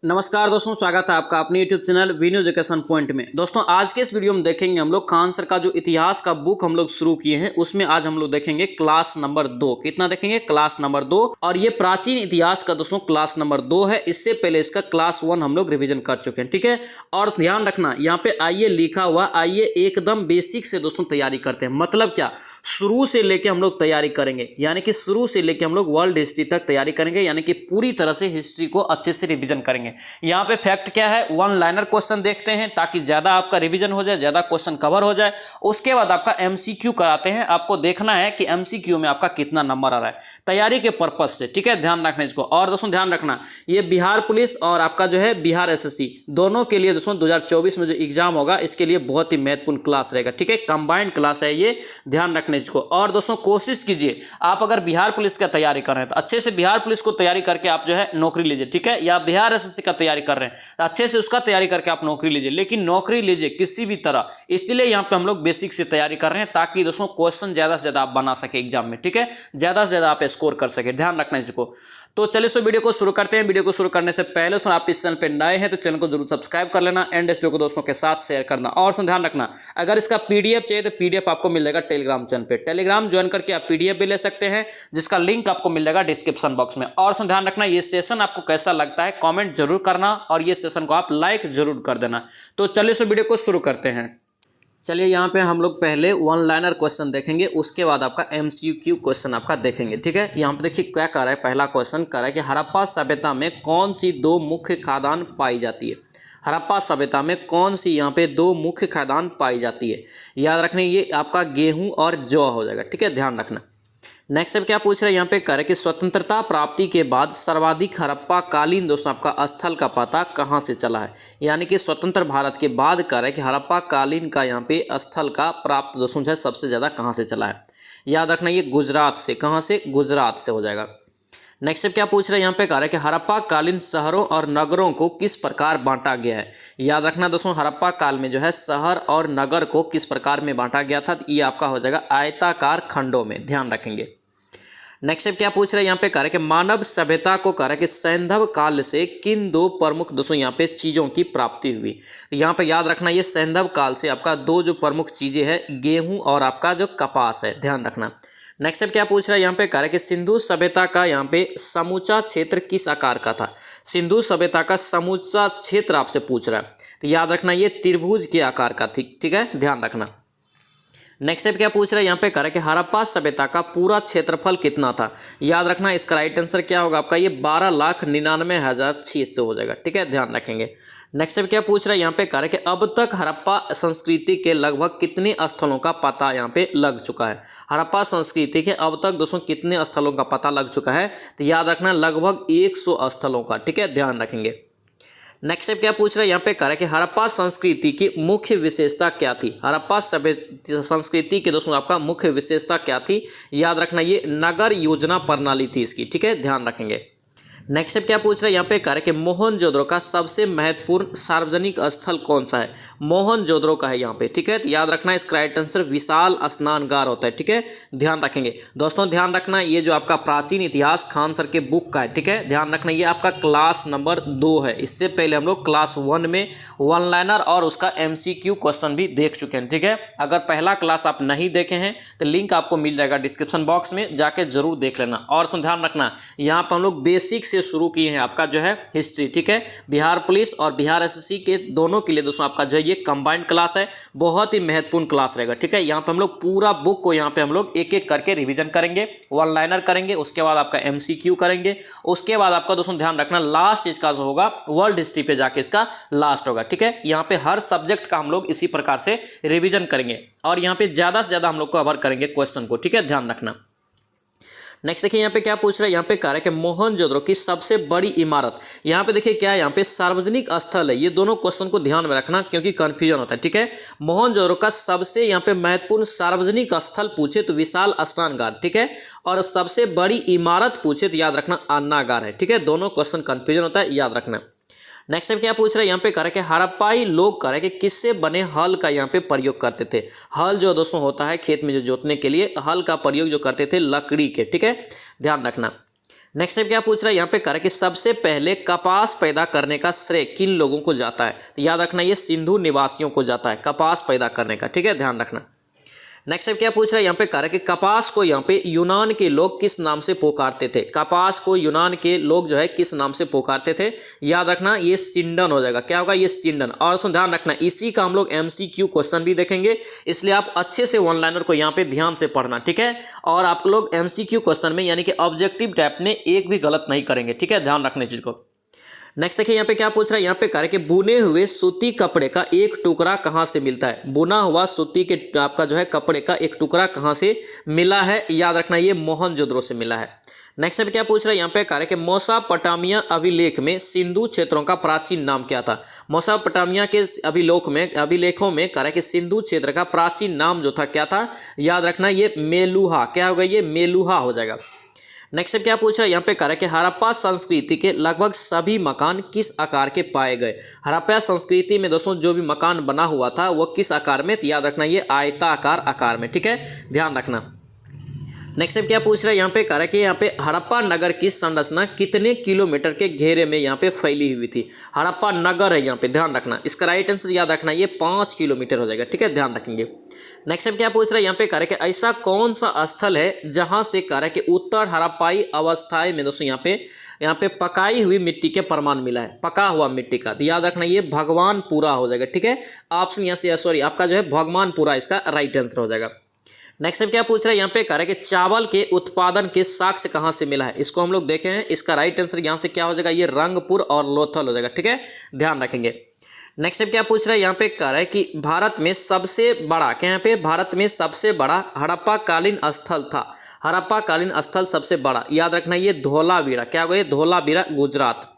नमस्कार दोस्तों, स्वागत है आपका अपने YouTube चैनल वीन्यू एजुकेशन पॉइंट में। दोस्तों आज के इस वीडियो में देखेंगे हम लोग खान सर का जो इतिहास का बुक हम लोग शुरू किए हैं उसमें आज हम लोग देखेंगे क्लास नंबर 2। कितना देखेंगे? Class number 2। और ये प्राचीन इतिहास का दोस्तों क्लास नंबर 2 है। इससे पहले इसका क्लास 1 हम लोग रिविजन कर चुके हैं, ठीक है। और ध्यान रखना यहाँ पे आइए लिखा हुआ, आइए एकदम बेसिक से दोस्तों तैयारी करते हैं। मतलब क्या, शुरू से लेके हम लोग तैयारी करेंगे, यानी कि शुरू से लेके हम लोग वर्ल्ड हिस्ट्री तक तैयारी करेंगे, यानी कि पूरी तरह से हिस्ट्री को अच्छे से रिविजन करेंगे। यहाँ पे फैक्ट क्या है, वन लाइनर क्वेश्चन देखते हैं ताकि ज्यादा आपका रिवीजन हो जाए, ज्यादा क्वेश्चन कवर हो जाए। उसके बाद आपका एमसीक्यू कराते हैं। आपको देखना है कि एमसीक्यू में आपका कितना नंबर आ रहा है तैयारी के पर्पज से, ठीक है। ध्यान रखना इसको। और दोस्तों ध्यान रखना, ये बिहार पुलिस और आपका जो है बिहार एसएससी दोनों के लिए दोस्तों 2024 में जो एग्जाम होगा इसके लिए बहुत ही महत्वपूर्ण क्लास रहेगा, ठीक है। कंबाइंड क्लास है ये, ध्यान रखना इसको। और दोस्तों कोशिश कीजिए, आप अगर बिहार पुलिस का तैयारी कर रहे हैं तो अच्छे से बिहार पुलिस को तैयारी करके आप जो है नौकरी लीजिए, ठीक है। या बिहार एसएससी का तैयारी कर रहे हैं तो अच्छे से उसका तैयारी करके आप नौकरी लीजिए, लेकिन नौकरी लीजिए किसी भी तरह। इसलिए यहां पे हम लोग बेसिक से तैयारी कर रहे हैं ताकि दोस्तों क्वेश्चन ज्यादा से ज्यादा आप बना सके एग्जाम में, ठीक है। ज्यादा से ज्यादा आप स्कोर कर सके, ध्यान रखना इसको। तो चलिए सो वीडियो को शुरू करते हैं। वीडियो को शुरू करने से पहले सो आप इस चैनल पे नए हैं तो चैनल को जरूर सब्सक्राइब कर लेना एंड इस वीडियो को दोस्तों के साथ शेयर करना। और सो ध्यान रखना, अगर इसका पीडीएफ चाहिए तो पीडीएफ आपको मिल जाएगा टेलीग्राम चैनल पे। टेलीग्राम ज्वाइन करके आप पीडीएफ भी ले सकते हैं, जिसका लिंक आपको मिल जाएगा डिस्क्रिप्शन बॉक्स में। और सो ध्यान रखना, ये सेशन आपको कैसा लगता है कमेंट जरूर करना और ये सेशन को आप लाइक जरूर कर देना। तो चलिए सो वीडियो को शुरू करते हैं। चलिए यहाँ पे हम लोग पहले वन लाइनर क्वेश्चन देखेंगे, उसके बाद आपका एमसीक्यू क्वेश्चन आपका देखेंगे, ठीक है। यहाँ पे देखिए क्या कर रहा है, पहला क्वेश्चन कर रहा है कि हड़प्पा सभ्यता में कौन सी दो मुख्य खादान पाई जाती है। हड़प्पा सभ्यता में कौन सी यहाँ पे दो मुख्य खादान पाई जाती है। याद रखना ये आपका गेहूं और जौ हो जाएगा, ठीक है। ध्यान रखना। नेक्स्ट अब क्या पूछ रहे हैं यहाँ पे, करे कि स्वतंत्रता प्राप्ति के बाद सर्वाधिक हड़प्पा कालीन दोस्तों आपका स्थल का पता कहाँ से चला है। यानी कि स्वतंत्र भारत के बाद करे कि हड़प्पा कालीन का यहाँ पे स्थल का प्राप्त दोस्तों जो है सबसे ज़्यादा कहाँ से चला है। याद रखना ये गुजरात से, कहाँ से? गुजरात से हो जाएगा। नेक्स्ट अब क्या पूछ रहे हैं यहाँ पे, कह रहा है कि हड़प्पा कालीन शहरों और नगरों को किस प्रकार बांटा गया है। याद रखना दोस्तों, हड़प्पा काल में जो है शहर और नगर को किस प्रकार में बांटा गया था, ये आपका हो जाएगा आयताकार खंडों में, ध्यान रखेंगे। नेक्स्ट क्या पूछ रहे हैं यहाँ पे, कह रहे कि मानव सभ्यता को कह रहा है कि सैंधव काल से किन दो प्रमुख दोस्तों यहाँ पे चीज़ों की प्राप्ति हुई। तो यहाँ पे याद रखना ये सैंधव काल से आपका दो जो प्रमुख चीज़ें हैं, गेहूं और आपका जो कपास है, ध्यान रखना। नेक्स्ट क्या पूछ रहा है यहाँ पे, कह रहा है कि सिंधु सभ्यता का यहाँ पे समूचा क्षेत्र किस आकार का था। सिंधु सभ्यता का समूचा क्षेत्र आपसे पूछ रहा है, तो याद रखना ये त्रिभुज के आकार का थी, ठीक है। ध्यान रखना। नेक्स्ट क्या पूछ रहा है यहाँ पे, कह रहा है कि हड़प्पा सभ्यता का पूरा क्षेत्रफल कितना था। याद रखना इसका राइट आंसर क्या होगा आपका, ये 12,99,600 हो जाएगा, ठीक है। ध्यान रखेंगे। नेक्स्ट क्या पूछ रहा है यहाँ पे, कह रहा है कि अब तक हड़प्पा संस्कृति के लगभग कितने स्थलों का पता यहाँ पे लग चुका है। हड़प्पा संस्कृति के अब तक दोस्तों कितने स्थलों का पता लग चुका है, तो याद रखना लगभग 100 स्थलों का, ठीक है। ध्यान रखेंगे। नेक्स्ट क्या पूछ रहा है यहाँ पे, कह रहा है कि हड़प्पा संस्कृति की मुख्य विशेषता क्या थी। हड़प्पा संस्कृति की दोस्तों आपका मुख्य विशेषता क्या थी। याद रखना ये नगर योजना प्रणाली थी इसकी, ठीक है। ध्यान रखेंगे। नेक्स्ट क्या पूछ रहा है यहाँ पे, कह रहा है कि मोहनजोदड़ो का सबसे महत्वपूर्ण सार्वजनिक स्थल कौन सा है। मोहनजोदड़ो का है यहाँ पे, ठीक है। याद रखना इसका राइट आंसर विशाल स्नानगार होता है, ठीक है। ध्यान रखेंगे दोस्तों। ध्यान रखना ये जो आपका प्राचीन इतिहास खान सर के बुक का है, ठीक है। ध्यान रखना ये आपका क्लास नंबर 2 है। इससे पहले हम लोग क्लास 1 में वन लाइनर और उसका एमसीक्यू क्वेश्चन भी देख चुके हैं, ठीक है। अगर पहला क्लास आप नहीं देखे हैं तो लिंक आपको मिल जाएगा डिस्क्रिप्शन बॉक्स में, जाके जरूर देख लेना। और ध्यान रखना यहाँ पर हम लोग बेसिक से शुरू किए हैं आपका जो है हिस्ट्री, ठीक है। बिहार पुलिस और बिहार एसएससी के दोनों के लिए दोस्तों आपका जो ये कंबाइंड क्लास है, बहुत ही महत्वपूर्ण क्लास रहेगा, ठीक है। यहाँ पे हम लोग पूरा बुक को यहाँ पे हम लोग एक एक करके रिवीजन करेंगे, वन लाइनर करेंगे, उसके बाद आपका एमसीक्यू करेंगे, उसके बाद आपका दोस्तों ध्यान रखना लास्ट इसका जो होगा वर्ल्ड हिस्ट्री पे जाके इसका लास्ट होगा, ठीक है। यहाँ पे हर सब्जेक्ट का हम लोग इसी प्रकार से रिविजन करेंगे और यहाँ पे ज्यादा से ज्यादा हम लोग कवर करेंगे क्वेश्चन को, ठीक है। ध्यान रखना। नेक्स्ट देखिए यहाँ पे क्या पूछ रहा है, यहाँ पे कह रहा है कि मोहनजोदड़ो की सबसे बड़ी इमारत। यहाँ पे देखिए क्या है, यहाँ पे सार्वजनिक स्थल है। ये दोनों क्वेश्चन को ध्यान में रखना क्योंकि कंफ्यूजन होता है, ठीक है। मोहनजोदड़ो का सबसे यहाँ पे महत्वपूर्ण सार्वजनिक स्थल पूछे तो विशाल स्नानगार, ठीक है। और सबसे बड़ी इमारत पूछे तो याद रखना अन्नागार है, ठीक है। दोनों क्वेश्चन कंफ्यूजन होता है, याद रखना। नेक्स्ट टाइम क्या पूछ रहे हैं यहाँ पे, कह रहे कि हड़प्पाई लोग कह रहे कि किससे बने हल का यहाँ पे प्रयोग करते थे। हल जो दोस्तों होता है खेत में जो जोतने के लिए, हल का प्रयोग जो करते थे लकड़ी के, ठीक है। ध्यान रखना। नेक्स्ट स्टेप क्या पूछ रहा है यहाँ पे कर कि सबसे पहले कपास पैदा करने का श्रेय किन लोगों को जाता है। तो याद रखना ये सिंधु निवासियों को जाता है कपास पैदा करने का, ठीक है, ध्यान रखना। नेक्स्ट स्टेप क्या पूछ रहा है यहाँ पे कर कि कपास को यहाँ पे यूनान के लोग किस नाम से पुकारते थे। कपास को यूनान के लोग जो है किस नाम से पुकारते थे, याद रखना ये सिंडन हो जाएगा। क्या होगा, ये सिंडन। और सुन ध्यान रखना इसी का हम लोग MCQ क्वेश्चन भी देखेंगे, इसलिए आप अच्छे से वन लाइनर को यहाँ पे ध्यान से पढ़ना, ठीक है। और आप लोग MCQ क्वेश्चन में यानी कि ऑब्जेक्टिव टाइप में एक भी गलत नहीं करेंगे, ठीक है, ध्यान रखने चीज को। नेक्स्ट देखिए यहाँ पे क्या पूछ रहा है, यहाँ पे कह कि बुने हुए सूती कपड़े का एक टुकड़ा कहाँ से मिलता है। बुना हुआ सूती के आपका जो है कपड़े का एक टुकड़ा कहाँ से मिला है, याद रखना ये मोहनजोदड़ो से मिला है। नेक्स्ट पे क्या पूछ रहा है यहाँ पे कह रहे कि मेसोपोटामिया अभिलेख में सिंधु क्षेत्रों का प्राचीन नाम क्या था। मेसोपोटामिया के अभिलेखों में कह रहे कि सिंधु क्षेत्र का प्राचीन नाम जो था क्या था, याद रखना ये मेलुहा। क्या होगा, ये मेलुहा हो जाएगा। नेक्स्ट क्या पूछ रहा है यहाँ पे कह रहा है कि हड़प्पा संस्कृति के लगभग सभी मकान किस आकार के पाए गए। हड़प्पा संस्कृति में दोस्तों जो भी मकान बना हुआ था वो किस आकार में, तो याद रखना ये आयताकार आकार में, ठीक है, ध्यान रखना। नेक्स्ट क्या पूछ रहा है यहाँ पे कह रहा है कि यहाँ पे हड़प्पा नगर की संरचना कितने किलोमीटर के घेरे में यहाँ पे फैली हुई थी। हड़प्पा नगर है यहाँ पे, ध्यान रखना। इसका राइट आंसर याद रखना ये 5 किलोमीटर हो जाएगा, ठीक है, ध्यान रखेंगे। नेक्स्ट क्या पूछ रहा है यहाँ पे कह रहे कि ऐसा कौन सा स्थल है जहां से कह रहे कि उत्तर हड़प्पाई अवस्थाएं में दोस्तों यहाँ पे पकाई हुई मिट्टी के प्रमाण मिला है, पका हुआ मिट्टी का। तो याद रखना ये भगवानपुरा हो जाएगा, ठीक है। ऑप्शन यहाँ से सॉरी आपका जो है भगवानपुरा इसका राइट आंसर हो जाएगा। नेक्स्ट क्या पूछ रहा है यहाँ पे कह रहे कि चावल के उत्पादन के साक्ष्य कहाँ से मिला है। इसको हम लोग देखे हैं, इसका राइट आंसर यहाँ से क्या हो जाएगा, ये रंगपुर और लोथल हो जाएगा, ठीक है, ध्यान रखेंगे। नेक्स्ट क्या पूछ रहा है यहाँ पे कह रहा है कि भारत में सबसे बड़ा यहाँ पे भारत में सबसे बड़ा हड़प्पा कालीन स्थल था। हड़प्पा कालीन स्थल सबसे बड़ा, याद रखना ये धोलावीरा। क्या होगा, ये धोलावीरा गुजरात।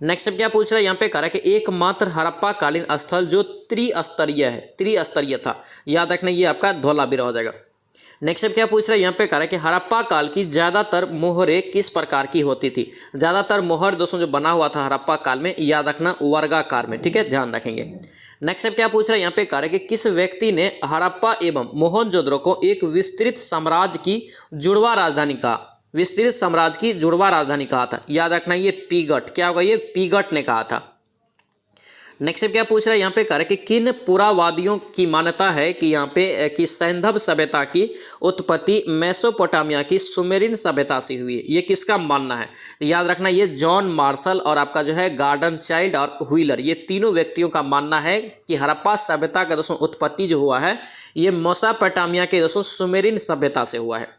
नेक्स्ट क्या पूछ रहा है यहाँ पे कह रहा है कि एकमात्र हड़प्पा कालीन स्थल जो त्रिस्तरीय था, याद रखना ये आपका धोलावीरा हो जाएगा। नेक्स्ट क्या पूछ रहा है यहाँ पे कह रहा है कि हड़प्पा काल की ज़्यादातर मोहरें किस प्रकार की होती थी। ज़्यादातर मोहर दोस्तों जो बना हुआ था हड़प्पा काल में, याद रखना वर्गाकार में, ठीक है, ध्यान रखेंगे। नेक्स्ट क्या पूछ रहा है यहाँ पे कह रहा है कि किस व्यक्ति ने हड़प्पा एवं मोहनजोदड़ो को एक विस्तृत साम्राज्य की जुड़वा राजधानी कहा था। याद रखना ये पीगट। क्या होगा, ये पीगट ने कहा था। नेक्स्ट क्या पूछ रहा है यहाँ पे कह रहे कि किन पुरावादियों की मान्यता है कि यहाँ पे कि सैंधव सभ्यता की उत्पत्ति मेसोपोटामिया की सुमेरियन सभ्यता से हुई है। ये किसका मानना है, याद रखना ये जॉन मार्शल और आपका जो है गार्डन चाइल्ड और व्हीलर, ये तीनों व्यक्तियों का मानना है कि हड़प्पा सभ्यता का दोस्तों उत्पत्ति जो हुआ है ये मेसोपोटामिया के दोस्तों सुमेरियन सभ्यता से हुआ है।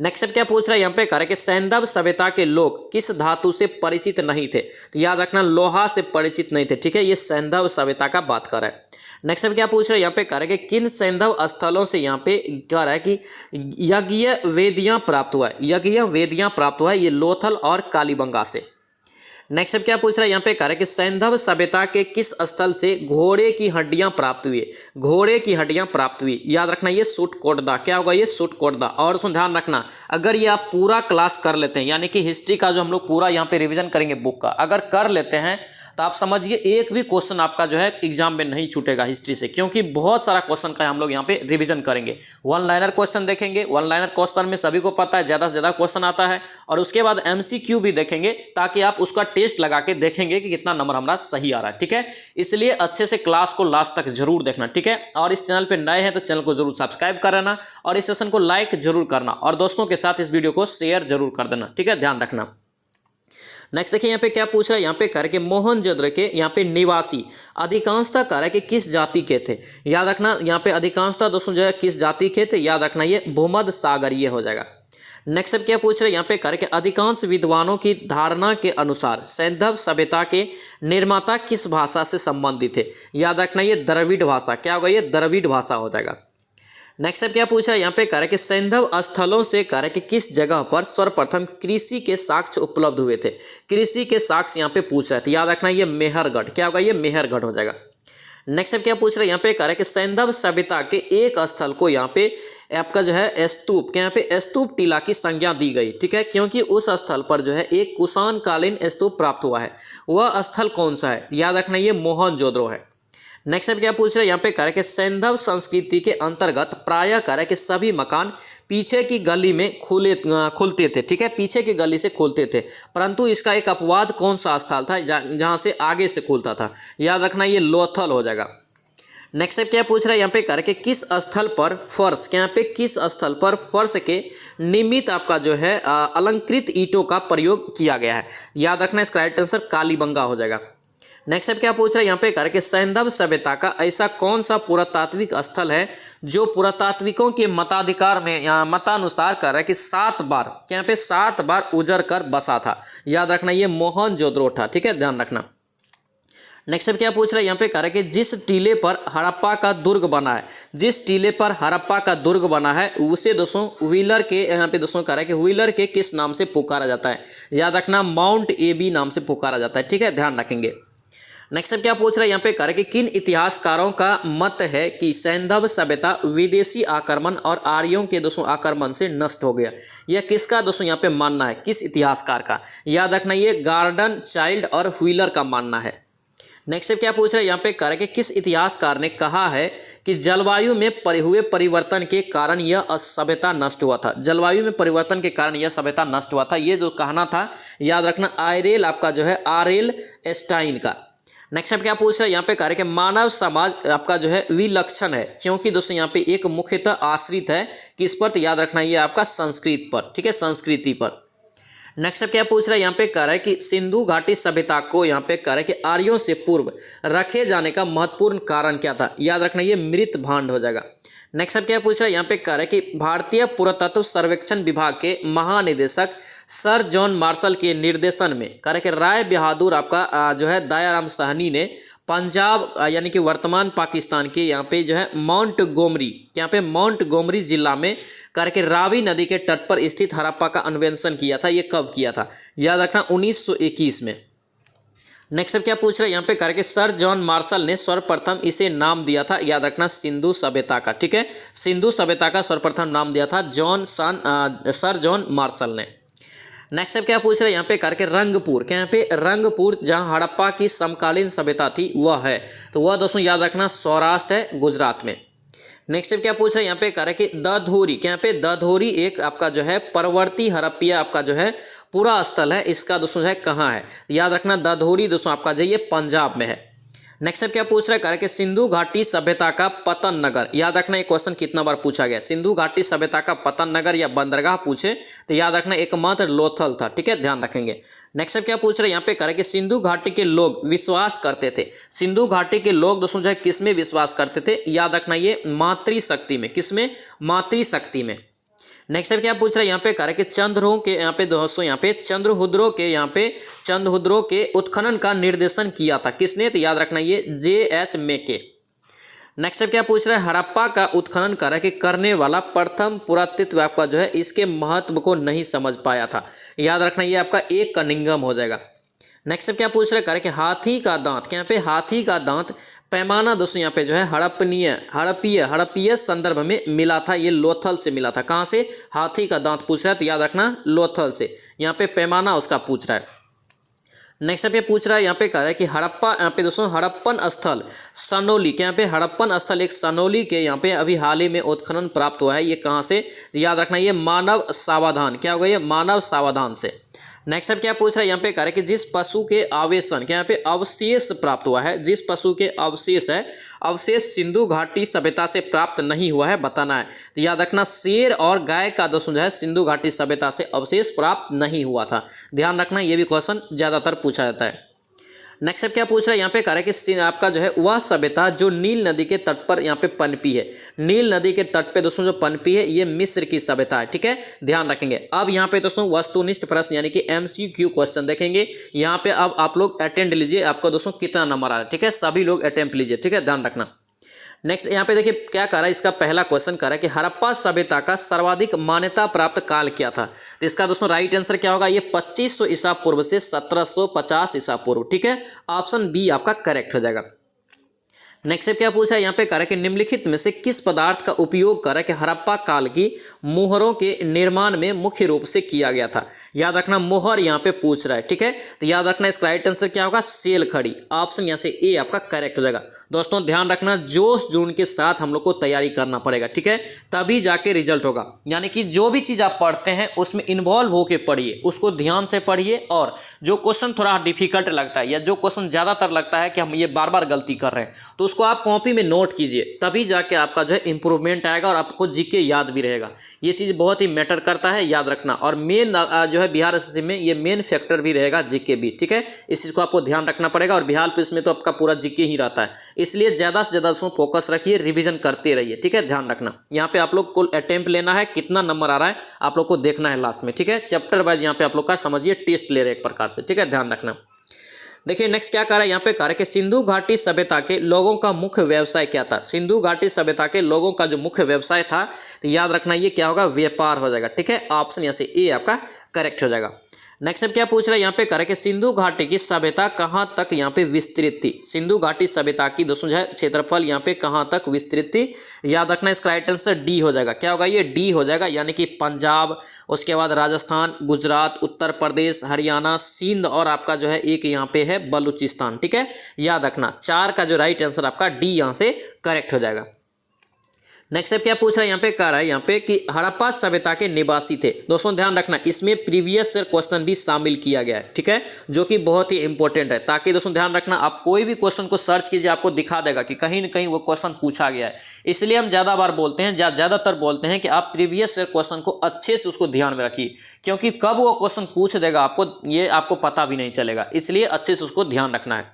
नेक्स्ट क्या पूछ रहा है यहाँ पे कह रहे कि सैंधव सभ्यता के लोग किस धातु से परिचित नहीं थे। तो याद रखना लोहा से परिचित नहीं थे, ठीक है, ये सैंधव सभ्यता का बात कर रहा है। नेक्स्ट क्या पूछ रहा है यहाँ पे कह रहे कि किन सैंधव स्थलों से यहाँ पे कह रहा है कि यज्ञ वेदियाँ प्राप्त हुआ है, ये लोथल और कालीबंगा से। नेक्स्ट क्या पूछ रहा है यहाँ पे कह रहे कि सैंधव सभ्यता के किस स्थल से घोड़े की हड्डियां प्राप्त हुई। याद रखना ये सुटकोटदा। क्या होगा, ये सुटकोटदा। और सुन ध्यान रखना अगर ये आप पूरा क्लास कर लेते हैं, यानी कि हिस्ट्री का जो हम लोग पूरा यहाँ पे रिवीजन करेंगे बुक का, अगर कर लेते हैं तो आप समझिए एक भी क्वेश्चन आपका जो है एग्जाम में नहीं छूटेगा हिस्ट्री से, क्योंकि बहुत सारा क्वेश्चन का हम लोग यहाँ पे रिवीजन करेंगे। वन लाइनर क्वेश्चन देखेंगे, वन लाइनर क्वेश्चन में सभी को पता है ज़्यादा से ज़्यादा क्वेश्चन आता है, और उसके बाद MCQ भी देखेंगे ताकि आप उसका टेस्ट लगा के देखेंगे कि कितना नंबर हमारा सही आ रहा है, ठीक है। इसलिए अच्छे से क्लास को लास्ट तक जरूर देखना, ठीक है। और इस चैनल पे नए हैं तो चैनल को जरूर सब्सक्राइब कर लेना और इस सेशन को लाइक जरूर करना और दोस्तों के साथ इस वीडियो को शेयर जरूर कर देना, ठीक है, ध्यान रखना। नेक्स्ट देखिए यहाँ पे क्या पूछ रहा है, यहाँ पे कह रहा है कि मोहनजोदड़ो के यहाँ पे निवासी अधिकांशतः कह रहा है कि किस जाति के थे। याद रखना यहाँ पे अधिकांशतः दोस्तों जो है किस जाति के थे, याद रखना ये भूमध्य सागरीय हो जाएगा। नेक्स्ट क्या पूछ रहे हैं यहाँ पे कह रहे कि अधिकांश विद्वानों की धारणा के अनुसार सैंधव सभ्यता के निर्माता किस भाषा से संबंधित थे। याद रखना ये द्रविड़ भाषा। क्या होगा, ये द्रविड़ भाषा हो जाएगा। नेक्स्ट क्या पूछ रहा है यहाँ पे कह रहे कि सैंधव स्थलों से कह रहे कि किस जगह पर सर्वप्रथम कृषि के साक्ष्य उपलब्ध हुए थे। कृषि के साक्ष्य यहाँ पे पूछ रहे थे, याद रखना ये मेहरगढ़। क्या होगा, ये मेहरगढ़ हो जाएगा। नेक्स्ट क्या पूछ रहे हैं यहाँ पे कह रहे कि सैंधव सभ्यता के एक स्थल को यहाँ पे आपका जो है स्तूप के यहाँ पे स्तूप टीला की संज्ञा दी गई, ठीक है, क्योंकि उस स्थल पर जो है एक कुषाण कालीन स्तूप प्राप्त हुआ है। वह स्थल कौन सा है, याद रखना ये मोहनजोदड़ो है। नेक्स्ट अब क्या पूछ रहे हैं यहाँ पे कह रहे कि सैंधव संस्कृति के अंतर्गत प्रायः कह रहे कि सभी मकान पीछे की गली में खुलते थे, ठीक है, पीछे की गली से खुलते थे, परंतु इसका एक अपवाद कौन सा स्थल था जहाँ से आगे से खुलता था? याद रखना ये लोथल हो जाएगा। नेक्स्ट अब क्या पूछ रहा है यहाँ पे कर के किस स्थल पर फर्श के यहाँ पे किस स्थल पर फर्श के निमित्त आपका जो है अलंकृत ईंटों का प्रयोग किया गया है? याद रखना इसका राइट आंसर कालीबंगा हो जाएगा। नेक्स्ट अब क्या पूछ रहा है यहाँ पे कर के सैंधव सभ्यता का ऐसा कौन सा पुरातात्विक स्थल है जो पुरातात्विकों के मताधिकार में मतानुसार कर रहा है कि 7 बार यहाँ पे 7 बार उजड़ कर बसा था? याद रखना ये मोहनजोदड़ो था, ठीक है, ध्यान रखना। नेक्स्ट अब क्या पूछ रहा है यहाँ पे कह रहा है कि जिस टीले पर हड़प्पा का दुर्ग बना है, जिस टीले पर हड़प्पा का दुर्ग बना है उसे दोस्तों व्हीलर के यहाँ पे दोस्तों कह रहा है कि व्हीलर के किस नाम से पुकारा जाता है? याद रखना माउंट एबी नाम से पुकारा जाता है, ठीक है, ध्यान रखेंगे। नेक्स्ट अब क्या पूछ रहा है यहाँ पे कह रहा है कि किन इतिहासकारों का मत है कि सैंधव सभ्यता विदेशी आक्रमण और आर्यों के दोस्तों आक्रमण से नष्ट हो गया? यह किसका दोस्तों यहाँ पे मानना है, किस इतिहासकार का? याद रखना ये गार्डन चाइल्ड और व्हीलर का मानना है। नेक्स्ट अब क्या पूछ रहा है यहाँ पे कह रहा है कि किस इतिहासकार ने कहा है कि जलवायु में हुए परिवर्तन के कारण यह सभ्यता नष्ट हुआ था? जलवायु में परिवर्तन के कारण यह सभ्यता नष्ट हुआ था, ये जो कहना था याद रखना आयरेल आपका जो है आरएल स्टाइन का। नेक्स्ट अब क्या पूछ रहा है यहाँ पे कह रहे कि मानव समाज आपका जो है विलक्षण है क्योंकि दोस्तों यहाँ पे एक मुख्यतः आश्रित है किस पर? तो याद रखना ये आपका संस्कृत पर, ठीक है, संस्कृति पर। नेक्स्ट अब क्या पूछ रहा है यहाँ पे कह रहा है कि सिंधु घाटी सभ्यता को यहाँ पे कह रहा है कि आर्यों से पूर्व रखे जाने का महत्वपूर्ण कारण क्या था? याद रखना ये मृत भांड हो जाएगा। नेक्स्ट अब क्या पूछ रहा है यहाँ पे कह रहा है कि भारतीय पुरातत्व सर्वेक्षण विभाग के महानिदेशक सर जॉन मार्शल के निर्देशन में कह रहा है कि राय बहादुर आपका जो है दयाराम साहनी ने पंजाब यानी कि वर्तमान पाकिस्तान के यहाँ पे जो है माउंट गोमरी जिला में कह रहा कि रावी नदी के तट पर स्थित हड़प्पा का अन्वेषण किया था? ये कब किया था? याद रखना 1921 में। नेक्स्ट अब क्या पूछ रहे हैं यहाँ पे कह रहे कि सर जॉन मार्शल ने सर्वप्रथम इसे नाम दिया था? याद रखना सिंधु सभ्यता का, ठीक है, सिंधु सभ्यता का सर्वप्रथम नाम दिया था सर जॉन मार्शल ने। नेक्स्ट अब क्या पूछ रहे हैं यहाँ पे कह रहे कि रंगपुर के यहाँ पे रंगपुर जहाँ हड़प्पा की समकालीन सभ्यता थी वह है? तो वह दोस्तों याद रखना सौराष्ट्र है, गुजरात में। नेक्स्ट अब क्या पूछ रहे हैं यहाँ पे कह रहे कि दधोरी के यहाँ पे दधोरी एक आपका जो है परवर्ती हड़प्पा आपका जो है पूरा स्थल है, इसका दोस्तों है कहाँ है? याद रखना दधोरी दोस्तों आपका जो ये पंजाब में है। नेक्स्ट अब क्या पूछ रहा है कह रहे कि सिंधु घाटी सभ्यता का पतन नगर? याद रखना ये क्वेश्चन कितना बार पूछा गया? सिंधु घाटी सभ्यता का पतन नगर या बंदरगाह पूछे तो याद रखना एकमात्र लोथल था, ठीक है, ध्यान रखेंगे। नेक्स्ट अब क्या पूछ रहे हैं यहाँ पे कह रहे कि सिंधु घाटी के लोग विश्वास करते थे, सिंधु घाटी के लोग दोस्तों जो है किस में विश्वास करते थे? याद रखना ये मातृशक्ति में, किस में? मातृशक्ति में। नेक्स्ट अब क्या पूछ रहा है यहाँ पे कह रहे कि चंद्रों के यहाँ पे दोस्तों यहाँ पे चंद्रहुद्रों के उत्खनन का निर्देशन किया था किसने? तो याद रखना ये J.H. मेके। नेक्स्ट अब क्या पूछ रहा है हड़प्पा का उत्खनन कर रहा है कि करने वाला प्रथम पुरातत्व आपका जो है इसके महत्व को नहीं समझ पाया था? याद रखना ये आपका एक कनिंगम हो जाएगा। नेक्स्ट अब क्या पूछ रहे हैं कि हाथी का दांत के यहाँ पे हाथी का दांत पैमाना दोस्तों यहाँ पे जो है हड़प्पीय संदर्भ में मिला था, ये लोथल से मिला था। कहाँ से? हाथी का दांत पूछ रहा है तो याद रखना लोथल से, यहाँ पे पैमाना उसका पूछ रहा है। नेक्स्ट पे पूछ रहा है यहाँ पे कह रहा है कि हड़प्पा यहाँ पे दोस्तों हड़प्पन स्थल सनोली के यहाँ पे हड़प्पन स्थल एक सनोली के यहाँ पे अभी हाल ही में उत्खनन प्राप्त हुआ है, ये कहाँ से? याद रखना ये मानव सावधान, क्या होगा ये? मानव सावधान से। नेक्स्ट अब क्या पूछ रहा है यहाँ पे कह रहा है कि जिस पशु के आवेशन के यहाँ पे अवशेष प्राप्त हुआ है, जिस पशु के अवशेष है अवशेष सिंधु घाटी सभ्यता से प्राप्त नहीं हुआ है, बताना है। तो याद रखना शेर और गाय का दोस्तों जो है सिंधु घाटी सभ्यता से अवशेष प्राप्त नहीं हुआ था, ध्यान रखना, ये भी क्वेश्चन ज़्यादातर पूछा जाता है। नेक्स्ट अब क्या पूछ रहा है यहाँ पे कह रहा है कि आपका जो है वह सभ्यता जो नील नदी के तट पर यहाँ पे पनपी है, नील नदी के तट पे दोस्तों जो पनपी है ये मिस्र की सभ्यता है, ठीक है, ध्यान रखेंगे। अब यहाँ पे दोस्तों वस्तुनिष्ठ प्रश्न यानी कि MCQ क्वेश्चन देखेंगे। यहाँ पे अब आप लोग अटेंड लीजिए, आपको दोस्तों कितना नंबर आ रहा है, ठीक है, सभी लोग अटेम्प्ट लीजिए, ठीक है, ध्यान रखना। नेक्स्ट यहाँ पे देखिए क्या कह रहा है, इसका पहला क्वेश्चन कह रहा है कि हड़प्पा सभ्यता का सर्वाधिक मान्यता प्राप्त काल क्या था? तो इसका दोस्तों राइट आंसर क्या होगा? ये 2500 ईसा पूर्व से 1750 ईसा पूर्व, ठीक है, ऑप्शन बी आपका करेक्ट हो जाएगा। नेक्स्ट क्या पूछा है यहाँ पे, कह रहा है कि निम्नलिखित में से किस पदार्थ का उपयोग कर कि हड़प्पा काल की मोहरों के निर्माण में मुख्य रूप से किया गया था। याद रखना मोहर यहाँ पे पूछ रहा है, ठीक है। तो याद रखना इसका राइट आंसर क्या होगा, सेल खड़ी। ऑप्शन यहाँ से ए आपका करेक्ट हो जाएगा। दोस्तों ध्यान रखना जोश जुनून के साथ हम लोग को तैयारी करना पड़ेगा, ठीक है, तभी जाके रिजल्ट होगा। यानी कि जो भी चीज़ आप पढ़ते हैं उसमें इन्वॉल्व होके पढ़िए, उसको ध्यान से पढ़िए, और जो क्वेश्चन थोड़ा डिफिकल्ट लगता है या जो क्वेश्चन ज़्यादातर लगता है कि हम ये बार बार गलती कर रहे हैं, तो उसको आप कॉपी में नोट कीजिए, तभी जाके आपका जो है इंप्रूवमेंट आएगा और आपको जीके याद भी रहेगा। ये चीज़ बहुत ही मैटर करता है, याद रखना। और मेन जो है बिहार एसएससी में ये मेन फैक्टर भी रहेगा जीके भी, ठीक है। इस चीज़ को आपको ध्यान रखना पड़ेगा। और बिहार पुलिस में तो आपका पूरा जीके ही रहता है, इसलिए ज़्यादा से ज़्यादा उसमें फोकस रखिए, रिविजन करते रहिए, ठीक है। ध्यान रखना यहाँ पे आप लोग को अटेम्प्ट लेना है, कितना नंबर आ रहा है आप लोग को देखना है लास्ट में, ठीक है। चैप्टर वाइज यहाँ पे आप लोग का समझिए टेस्ट ले रहे हैं एक प्रकार से, ठीक है। ध्यान रखना। देखिए नेक्स्ट क्या कह रहा है यहाँ पे, कह रहा है कि सिंधु घाटी सभ्यता के लोगों का मुख्य व्यवसाय क्या था। सिंधु घाटी सभ्यता के लोगों का जो मुख्य व्यवसाय था, तो याद रखना ये क्या होगा, व्यापार हो जाएगा, ठीक है। ऑप्शन यहाँ से ए आपका करेक्ट हो जाएगा। नेक्स्ट क्या पूछ रहा है यहाँ पे, कह रहा है कि सिंधु घाटी की सभ्यता कहाँ तक यहाँ पे विस्तृत थी। सिंधु घाटी सभ्यता की दोस्तों जो है क्षेत्रफल यहाँ पे कहाँ तक विस्तृत थी। याद रखना इसका राइट आंसर डी हो जाएगा। क्या होगा, ये डी हो जाएगा, यानी कि पंजाब, उसके बाद राजस्थान, गुजरात, उत्तर प्रदेश, हरियाणा, सिंध और आपका जो है एक यहाँ पे है बलूचिस्तान, ठीक है। याद रखना 4 का जो राइट आंसर आपका डी यहाँ से करेक्ट हो जाएगा। नेक्स्ट क्या पूछ रहा है यहाँ पे, कह रहा है यहाँ पे कि हड़प्पा सभ्यता के निवासी थे। दोस्तों ध्यान रखना इसमें प्रीवियस क्वेश्चन भी शामिल किया गया है, ठीक है, जो कि बहुत ही इंपॉर्टेंट है। ताकि दोस्तों ध्यान रखना आप कोई भी क्वेश्चन को सर्च कीजिए, आपको दिखा देगा कि कहीं ना कहीं वो क्वेश्चन पूछा गया है। इसलिए हम ज़्यादा बार बोलते हैं, ज़्यादातर बोलते हैं कि आप प्रीवियस क्वेश्चन को अच्छे से उसको ध्यान में रखिए, क्योंकि कब वो क्वेश्चन पूछ देगा आपको ये आपको पता भी नहीं चलेगा, इसलिए अच्छे से उसको ध्यान रखना है।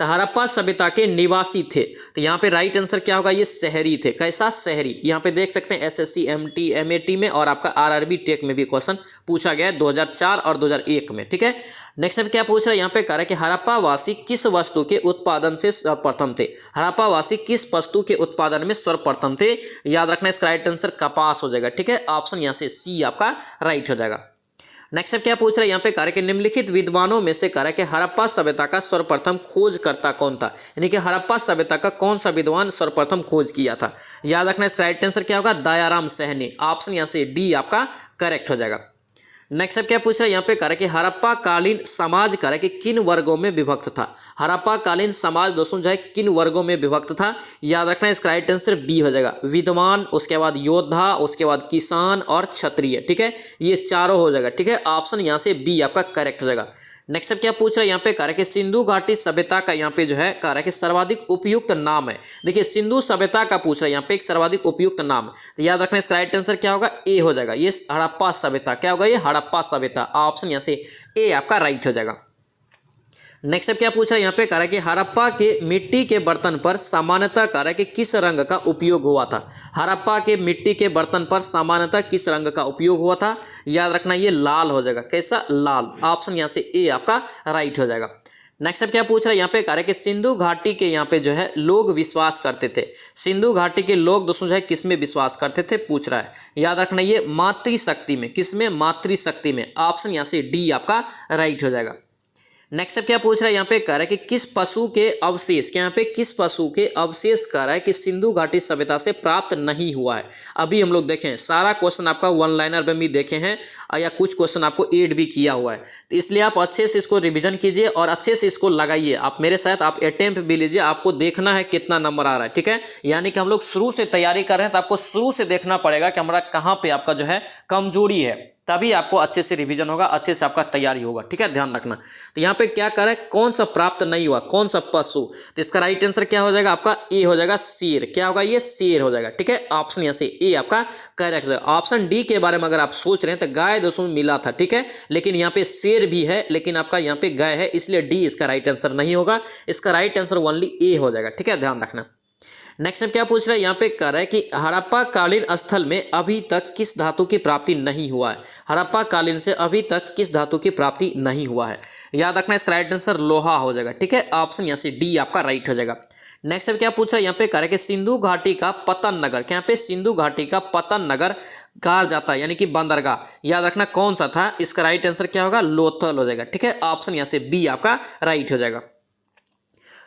तो हड़प्पा सभ्यता के निवासी थे, तो यहाँ पे राइट आंसर क्या होगा, ये शहरी थे। कैसा, शहरी। यहाँ पे देख सकते हैं एसएससी, एमटी, एमएटी में और आपका आरआरबी टेक में भी क्वेश्चन पूछा गया है 2004 और 2001 में, ठीक है। नेक्स्ट में क्या पूछ रहा है यहाँ पे, कह रहा है कि हड़प्पा वासी किस वस्तु के उत्पादन से सर्वप्रथम थे। हड़प्पा वासी किस वस्तु के उत्पादन में सर्वप्रथम थे। याद रखना इसका राइट आंसर कपास हो जाएगा, ठीक है। ऑप्शन यहाँ से सी आपका राइट हो जाएगा। नेक्स्ट क्या पूछ रहा है यहाँ पे, कह रहा है कि निम्नलिखित विद्वानों में से कह रहा है कि हड़प्पा सभ्यता का सर्वप्रथम खोजकर्ता कौन था। यानी कि हड़प्पा सभ्यता का कौन सा विद्वान सर्वप्रथम खोज किया था। याद रखना इसका राइट आंसर क्या होगा, दयाराम सहनी। ऑप्शन यहाँ से डी आपका करेक्ट हो जाएगा। नेक्स्ट क्या पूछ रहा है यहाँ पे, कह रहा है कि हड़प्पा कालीन समाज कह रहा है कि किन वर्गों में विभक्त था। हड़प्पा कालीन समाज दोस्तों जो है किन वर्गों में विभक्त था। याद रखना इसका राइट आंसर बी हो जाएगा, विद्वान, उसके बाद योद्धा, उसके बाद किसान और क्षत्रिय, ठीक है। ये चारों हो जाएगा, ठीक है। ऑप्शन यहाँ से बी आपका करेक्ट हो जाएगा। नेक्स्ट क्या पूछ रहा है यहाँ पे, कह रहा है कि सिंधु घाटी सभ्यता का यहाँ पे जो है कह रहा है कि सर्वाधिक उपयुक्त नाम है। देखिए सिंधु सभ्यता का पूछ रहा है यहाँ पे एक सर्वाधिक उपयुक्त नाम, तो याद रखना इसका राइट आंसर क्या होगा, ए हो जाएगा। ये हड़प्पा सभ्यता, क्या होगा, ये हड़प्पा सभ्यता। ऑप्शन यहाँ से ए आपका राइट हो जाएगा। नेक्स्ट क्या पूछ रहा है यहाँ पे, कह रहा है कि हड़प्पा के मिट्टी के बर्तन पर सामान्यतः कह रहा है कि किस रंग का उपयोग हुआ था। हड़प्पा के मिट्टी के बर्तन पर सामान्यतः किस रंग का उपयोग हुआ था। याद रखना ये लाल हो जाएगा। कैसा, लाल। ऑप्शन यहाँ से ए आपका राइट हो जाएगा। नेक्स्ट क्या पूछ रहा है यहाँ पे, कह रहा है कि सिंधु घाटी के यहाँ पे जो है लोग विश्वास करते थे। सिंधु घाटी के लोग दोस्तों जो है किस में विश्वास करते थे पूछ रहा है। याद रखना ये मातृशक्ति में। किस में, मातृशक्ति में। ऑप्शन यहाँ से डी आपका राइट हो जाएगा। नेक्स्ट क्या पूछ रहा है यहाँ पे, कह रहा है कि किस पशु के अवशेष, यहाँ पे किस पशु के अवशेष कह रहा है कि सिंधु घाटी सभ्यता से प्राप्त नहीं हुआ है। अभी हम लोग देखें सारा क्वेश्चन आपका वन लाइनर में भी देखे हैं या कुछ क्वेश्चन आपको एड भी किया हुआ है, तो इसलिए आप अच्छे से इसको रिवीजन कीजिए और अच्छे से इसको लगाइए। आप मेरे साथ आप अटेम्प्ट भी लीजिए, आपको देखना है कितना नंबर आ रहा है, ठीक है। यानी कि हम लोग शुरू से तैयारी कर रहे हैं, तो आपको शुरू से देखना पड़ेगा कि हमारा कहाँ पे आपका जो है कमजोरी है, तभी आपको अच्छे से रिवीजन होगा, अच्छे से आपका तैयारी होगा, ठीक है। ध्यान रखना। तो यहाँ पे क्या कर रहा है, कौन सा प्राप्त नहीं हुआ, कौन सा पशु, तो इसका राइट आंसर क्या हो जाएगा आपका, ए हो जाएगा, शेर। क्या होगा, ये शेर हो जाएगा, ठीक है। ऑप्शन यहाँ से ए आपका करेक्ट है। ऑप्शन डी के बारे में अगर आप सोच रहे हैं तो गाय दोस्तों मिला था, ठीक है, लेकिन यहाँ पे शेर भी है, लेकिन आपका यहाँ पे गाय है, इसलिए डी इसका राइट आंसर नहीं होगा। इसका राइट आंसर ओनली ए हो जाएगा, ठीक है। ध्यान रखना। नेक्स्ट क्या पूछ रहा है यहाँ पे, कह रहा है कि हड़प्पा कालीन स्थल में अभी तक किस धातु की प्राप्ति नहीं हुआ है। हड़प्पा कालीन से अभी तक किस धातु की प्राप्ति नहीं हुआ है। याद रखना इसका राइट आंसर लोहा हो जाएगा, ठीक है। ऑप्शन यहाँ से डी आपका राइट हो जाएगा। नेक्स्ट क्या पूछ रहा है यहाँ पे, कह रहा है कि सिंधु घाटी का पतन नगर, यहाँ पे सिंधु घाटी का पतन नगर कहा जाता है, यानी कि बंदरगाह। याद रखना कौन सा था, इसका राइट आंसर क्या होगा, लोथल हो जाएगा, ठीक है। ऑप्शन यहाँ से बी आपका राइट हो जाएगा।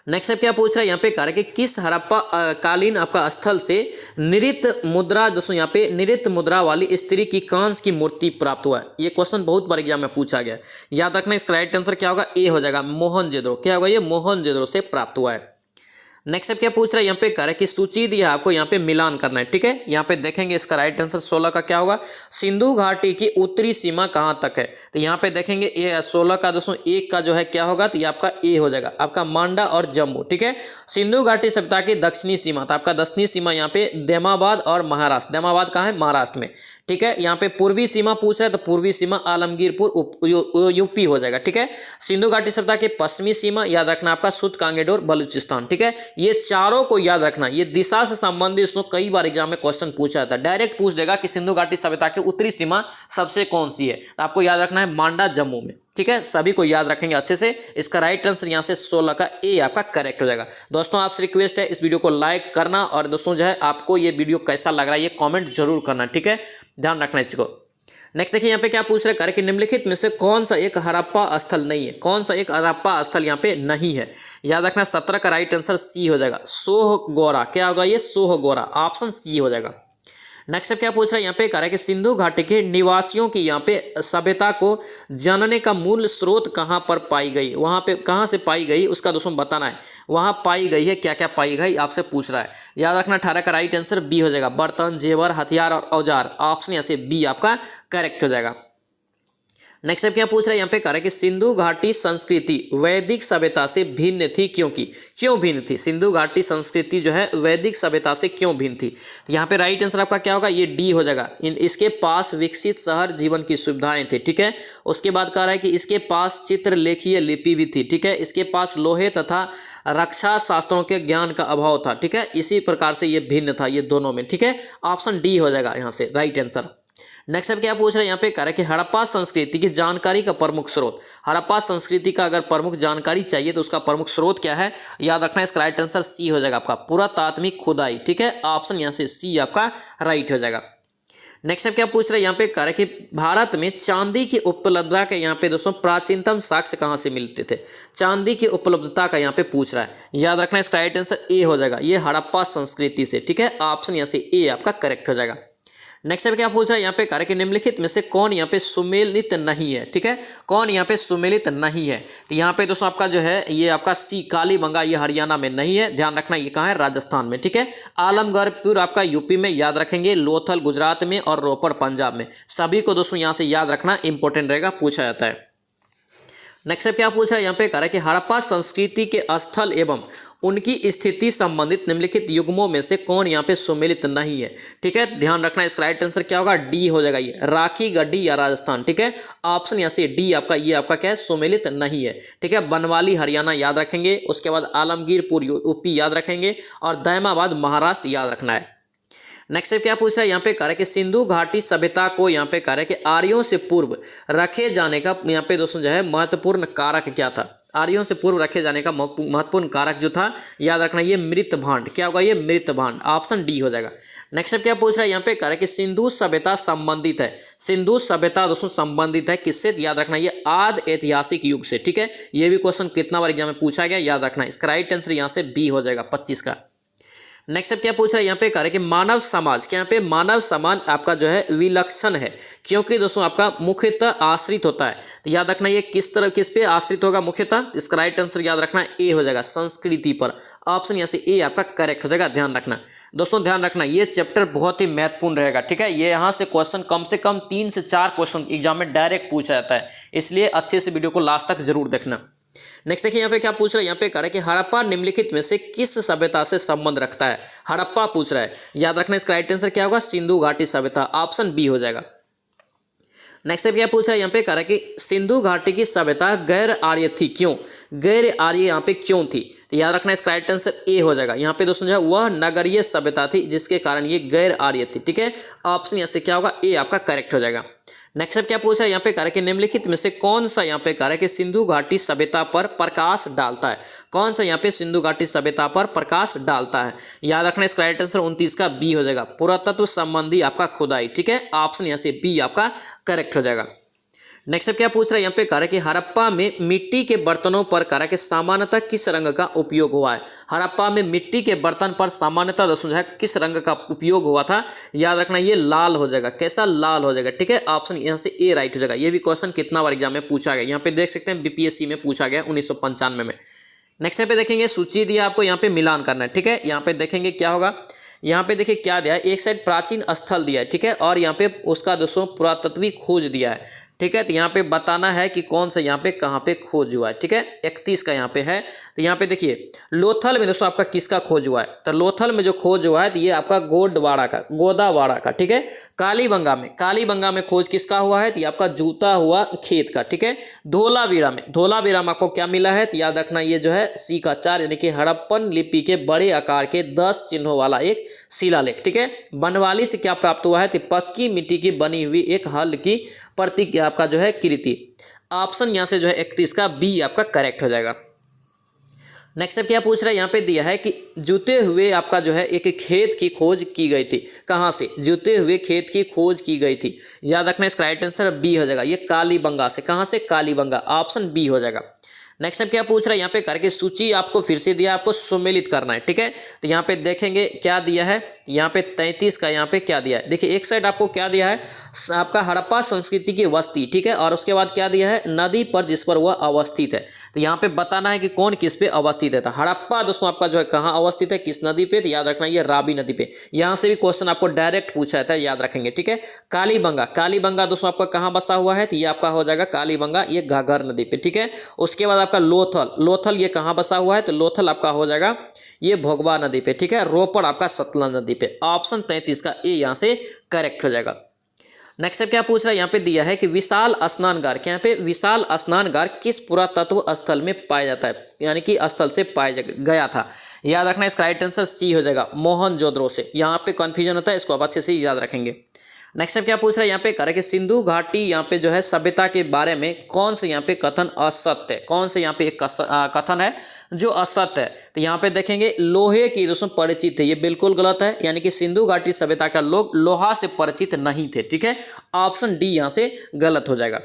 नेक्स्ट अब क्या पूछ रहा है यहाँ पे कह रहा है कि किस हड़प्पा कालीन आपका स्थल से नृत्य मुद्रा, दोस्तों यहाँ पे नृत्य मुद्रा वाली स्त्री की कांस्य की मूर्ति प्राप्त हुआ है। ये क्वेश्चन बहुत बार एग्जाम में पूछा गया है, याद रखना। इसका राइट आंसर क्या होगा, ए हो जाएगा, मोहनजोदड़ो। क्या होगा, ये मोहनजोदड़ो से प्राप्त हुआ है। नेक्स्ट अब क्या पूछ रहा है यहाँ पे कह रहा है कि सूची दिया आपको यहाँ पे मिलान करना है, ठीक है। यहाँ पे देखेंगे इसका राइट आंसर 16 का क्या होगा, सिंधु घाटी की उत्तरी सीमा कहाँ तक है। तो यहाँ पे देखेंगे ये 16 का दोस्तों 1 का जो है क्या होगा, तो ये आपका ए हो जाएगा, आपका मांडा और जम्मू, ठीक है। सिंधु घाटी सभ्यता की दक्षिणी सीमा, तो आपका दक्षिणी सीमा यहाँ पे दैमाबाद और महाराष्ट्र। दैमाबाद कहाँ है, महाराष्ट्र में, ठीक है। यहाँ पे पूर्वी सीमा पूछ रहा है, तो पूर्वी सीमा आलमगीरपुर यूपी हो जाएगा, ठीक है। सिंधु घाटी सभ्यता की पश्चिमी सीमा याद रखना आपका सुद कांगेडोर बलूचिस्तान, ठीक है। ये चारों को याद रखना, ये दिशा से संबंधित इसमें कई बार एग्जाम में क्वेश्चन पूछा जाता है। डायरेक्ट पूछ देगा कि सिंधु घाटी सभ्यता की उत्तरी सीमा सबसे कौन सी है, तो आपको याद रखना है मांडा जम्मू में, ठीक है। सभी को याद रखेंगे अच्छे से। इसका राइट आंसर यहाँ से 16 का ए आपका करेक्ट हो जाएगा। दोस्तों आपसे रिक्वेस्ट है इस वीडियो को लाइक करना, और दोस्तों जो है आपको ये वीडियो कैसा लग रहा है ये कमेंट जरूर करना, ठीक है, ध्यान रखना इसको। नेक्स्ट देखिए यहाँ पे क्या पूछ रहे हैं कि निम्नलिखित में से कौन सा एक हड़प्पा स्थल नहीं है, कौन सा एक हड़प्पा स्थल यहाँ पे नहीं है। याद रखना 17 का राइट आंसर सी हो जाएगा, सोहगोरा। क्या होगा, ये सोहगोरा, ऑप्शन सी हो जाएगा। नेक्स्ट अब क्या पूछ रहा है यहाँ पे कह रहा है कि सिंधु घाटी के निवासियों की यहाँ पे सभ्यता को जानने का मूल स्रोत कहाँ पर पाई गई, वहाँ पे कहाँ से पाई गई उसका दोस्तों बताना है। वहाँ पाई गई है, क्या क्या पाई गई आपसे पूछ रहा है। याद रखना 18 का राइट आंसर बी हो जाएगा, बर्तन, जेवर, हथियार और औजार। ऑप्शन यहाँ से बी आपका करेक्ट हो जाएगा। नेक्स्ट अब क्या पूछ रहा है यहाँ पे कह रहा है कि सिंधु घाटी संस्कृति वैदिक सभ्यता से भिन्न थी, क्यों भिन्न थी। सिंधु घाटी संस्कृति जो है वैदिक सभ्यता से क्यों भिन्न थी, तो यहाँ पे राइट आंसर आपका क्या होगा, ये डी हो जाएगा। इसके पास विकसित शहर जीवन की सुविधाएं थी, ठीक है। उसके बाद कह रहा है कि इसके पास चित्रलेखीय लिपि भी थी, ठीक है। इसके पास लोहे तथा रक्षा शास्त्रों के ज्ञान का अभाव था, ठीक है। इसी प्रकार से ये भिन्न था ये दोनों में, ठीक है। ऑप्शन डी हो जाएगा यहाँ से राइट आंसर। नेक्स्ट अब क्या पूछ रहे हैं यहाँ पे कह रहा है कि हड़प्पा संस्कृति की जानकारी का प्रमुख स्रोत। हड़प्पा संस्कृति का अगर प्रमुख जानकारी चाहिए तो उसका प्रमुख स्रोत क्या है, याद रखना है। इसका राइट आंसर सी हो जाएगा आपका, पुरातात्विक खुदाई, ठीक है। ऑप्शन यहाँ से सी आपका राइट हो जाएगा। नेक्स्ट अब क्या पूछ रहे हैं यहाँ पे कह रहा है कि भारत में चांदी की उपलब्धता के यहाँ पे दोस्तों प्राचीनतम साक्ष्य कहाँ से मिलते थे। चांदी की उपलब्धता का यहाँ पे पूछ रहा है, याद रखना है। इसका राइट आंसर ए हो जाएगा, ये हड़प्पा संस्कृति से, ठीक है। ऑप्शन यहाँ से ए आपका करेक्ट हो जाएगा। नेक्स्ट अब क्या पूछ रहा है यहाँ पे कह रहा है कि निम्नलिखित में से कौन यहाँ पे सुमेलित नहीं है, ठीक है। कौन यहाँ पे सुमेलित नहीं है, तो यहाँ पे दोस्तों आपका जो है ये आपका सी कालीबंगा, ये हरियाणा में नहीं है, ध्यान रखना। ये कहाँ है, राजस्थान में, ठीक है। आलमगढ़पुर आपका यूपी में, याद रखेंगे। लोथल गुजरात में और रोपड़ पंजाब में। सभी को दोस्तों यहाँ से याद रखना, इंपॉर्टेंट रहेगा, पूछा जाता है। नेक्स्ट क्या पूछ रहा है यहाँ पे कह रहा है कि हड़प्पा संस्कृति के स्थल एवं उनकी स्थिति संबंधित निम्नलिखित युग्मों में से कौन यहाँ पे सुमेलित नहीं है, ठीक है। ध्यान रखना, इसका राइट आंसर क्या होगा, डी हो जाएगा, ये राखी गढ़ी या राजस्थान, ठीक है। ऑप्शन यहाँ से डी आपका, ये आपका क्या है, सुमेलित नहीं है, ठीक है। बनवाली हरियाणा याद रखेंगे, उसके बाद आलमगीरपुर यूपी याद रखेंगे, और दैमाबाद महाराष्ट्र याद रखना है। नेक्स्ट क्या पूछ रहा है यहाँ पे कह रहा है कि सिंधु घाटी सभ्यता को यहाँ पे कह रहा है कि आर्यों से पूर्व रखे जाने का यहाँ पे दोस्तों जो है महत्वपूर्ण कारक क्या था। आर्यों से पूर्व रखे जाने का महत्वपूर्ण कारक जो था, याद रखना, ये मृत भांड। क्या होगा, ये मृत भांड। ऑप्शन डी हो जाएगा। नेक्स्ट क्या पूछ रहा है यहाँ पे कह रहा है कि सिंधु सभ्यता संबंधित है। सिंधु सभ्यता दोस्तों संबंधित है किससे, याद रखना, ये आदि ऐतिहासिक युग से, ठीक है। ये भी क्वेश्चन कितना बार एग्जाम में पूछा गया, याद रखना। इसका राइट आंसर यहाँ से बी हो जाएगा, 25 का। नेक्स्ट अब क्या पूछ रहा है यहाँ पे कह रहे हैं कि मानव समाज, क्या यहाँ पे मानव समाज आपका जो है विलक्षण है, क्योंकि दोस्तों आपका मुख्यतः आश्रित होता है। तो याद रखना, ये किस पे आश्रित होगा मुख्यतः। इसका राइट आंसर याद रखना ए हो जाएगा, संस्कृति पर। ऑप्शन यहाँ से ए आपका करेक्ट हो जाएगा, ध्यान रखना। दोस्तों ध्यान रखना, ये चैप्टर बहुत ही महत्वपूर्ण रहेगा, ठीक है। ये यहाँ से क्वेश्चन कम से कम 3 से 4 क्वेश्चन एग्जाम में डायरेक्ट पूछा जाता है, इसलिए अच्छे से वीडियो को लास्ट तक जरूर देखना। नेक्स्ट देखिए यहाँ पे क्या पूछ रहा है, यहाँ पे कह रहा है कि हड़प्पा निम्नलिखित में से किस सभ्यता से संबंध रखता है। हड़प्पा पूछ रहा है, याद रखना। इसका राइट आंसर क्या होगा, सिंधु घाटी सभ्यता। ऑप्शन बी हो जाएगा। नेक्स्ट क्या पूछ रहा है यहाँ पे कह रहा है कि सिंधु घाटी की सभ्यता गैर आर्य थी, क्यों। गैर आर्य यहाँ पे क्यों थी, तो याद रखना, इसका राइट आंसर ए हो जाएगा। यहाँ पे दोस्तों जो है वह नगरीय सभ्यता थी, जिसके कारण ये गैर आर्य थी, ठीक है। ऑप्शन यहाँ से क्या होगा, ए आपका करेक्ट हो जाएगा। नेक्स्ट क्या पूछ रहा है यहाँ पे कह रहा है कि निम्नलिखित में से कौन सा यहाँ पे कह रहा है कि सिंधु घाटी सभ्यता पर प्रकाश डालता है। कौन सा यहाँ पे सिंधु घाटी सभ्यता पर प्रकाश डालता है, याद रखना। इसका राइट आंसर 29 का बी हो जाएगा, पुरातत्व संबंधी आपका खुदाई, ठीक है। ऑप्शन यहाँ से बी आपका करेक्ट हो जाएगा। नेक्स्ट क्या पूछ रहा है यहाँ पे, कह रहा है कि हड़प्पा में मिट्टी के बर्तनों पर कह रहा है कि सामान्यतः किस रंग का उपयोग हुआ है। हड़प्पा में मिट्टी के बर्तन पर सामान्यतः दोस्तों जो है किस रंग का उपयोग हुआ था, याद रखना ये लाल हो जाएगा। कैसा, लाल हो जाएगा, ठीक है। ऑप्शन यहाँ से ए राइट हो जाएगा। ये भी क्वेश्चन कितना बार एग्जाम में पूछा गया, यहाँ पे देख सकते हैं बीपीएससी में पूछा गया 1995 में। नेक्स्ट पे देखेंगे सूची दिया आपको, यहाँ पे मिलान करना है, ठीक है। यहाँ पे देखेंगे क्या होगा, यहाँ पे देखिए क्या दिया है, एक साइड प्राचीन स्थल दिया है, ठीक है, और यहाँ पे उसका दोस्तों पुरातत्विक खोज दिया है, ठीक है। तो यहाँ पे बताना है कि कौन सा यहाँ पे कहाँ पे खोज हुआ है, ठीक है। 31 का यहाँ पे है। तो यहाँ पे देखिए लोथल में दोस्तों आपका किसका खोज हुआ है, तो लोथल में जो खोज हुआ है तो ये आपका गोदावाड़ा का, ठीक है। कालीबंगा में खोज किसका हुआ है, तो ये आपका जूता हुआ खेत का, ठीक है। धोलावीरा में आपको क्या मिला है, तो याद रखना ये जो है सी का 4 यानी कि हड़प्पन लिपि के बड़े आकार के 10 चिन्हों वाला एक शिलालेख, ठीक है। बनवाली से क्या प्राप्त हुआ है, तो पक्की मिट्टी की बनी हुई एक हल की प्रतीक आपका जो है कृति। ऑप्शन यहां से जो है 31 का बी आपका करेक्ट हो जाएगा। नेक्स्ट क्या पूछ रहा है, यहाँ पे दिया है कि जूते हुए आपका जो है एक खेत की खोज की गई थी। कहाँ से, जूते हुए खेत की खोज की गई थी, याद रखना इसका राइट आंसर बी हो जाएगा। ये कालीबंगा से, कहाँ से, कालीबंगा, ऑप्शन बी हो जाएगा। नेक्स्ट क्या पूछ रहा है यहाँ पे, करके सूची आपको फिर से दिया, आपको सम्मिलित करना है, ठीक है। तो यहाँ पे देखेंगे क्या दिया है, यहाँ पे 33 का यहाँ पे क्या दिया है, देखिए एक साइड आपको क्या दिया है, आपका हड़प्पा संस्कृति की बस्ती, ठीक है, और उसके बाद क्या दिया है, नदी पर जिस पर वह अवस्थित है। तो यहाँ पे बताना है कि कौन किस पे अवस्थित है। तो हड़प्पा दोस्तों आपका जो है कहाँ अवस्थित है, किस नदी पे, तो याद रखना ये रावी नदी पे। यहाँ से भी क्वेश्चन आपको डायरेक्ट पूछा था, याद रखेंगे, ठीक है। कालीबंगा दोस्तों आपका कहाँ बसा हुआ है, तो ये आपका हो जाएगा कालीबंगा, ये घाघर नदी पे, ठीक है। उसके बाद आपका लोथल ये कहाँ बसा हुआ है, तो लोथल आपका हो जाएगा ये भोगवा नदी पे, ठीक है। रोपड़ आपका सतलज नदी पे। ऑप्शन 33 का ए यहाँ से करेक्ट हो जाएगा। नेक्स्ट क्या पूछ रहा है, यहाँ पे दिया है कि विशाल स्नानगार, यहाँ पे विशाल स्नानगार किस पुरातत्व स्थल में पाया जाता है, यानी कि स्थल से पाया गया था। याद रखना इसका राइट आंसर सी हो जाएगा, मोहनजोदड़ो से। यहाँ पे कंफ्यूजन होता है, इसको आप अच्छे से याद रखेंगे। नेक्स्ट क्या पूछ रहा है यहाँ पे, करें कि सिंधु घाटी यहाँ पे जो है सभ्यता के बारे में कौन से यहाँ पे कथन असत्य है, कौन से यहाँ पे एक कथन है जो असत्य है। तो यहाँ पे देखेंगे लोहे की दोस्तों परिचित है, ये बिल्कुल गलत है, यानी कि सिंधु घाटी सभ्यता का लोग लोहा से परिचित नहीं थे, ठीक है। ऑप्शन डी यहाँ से गलत हो जाएगा।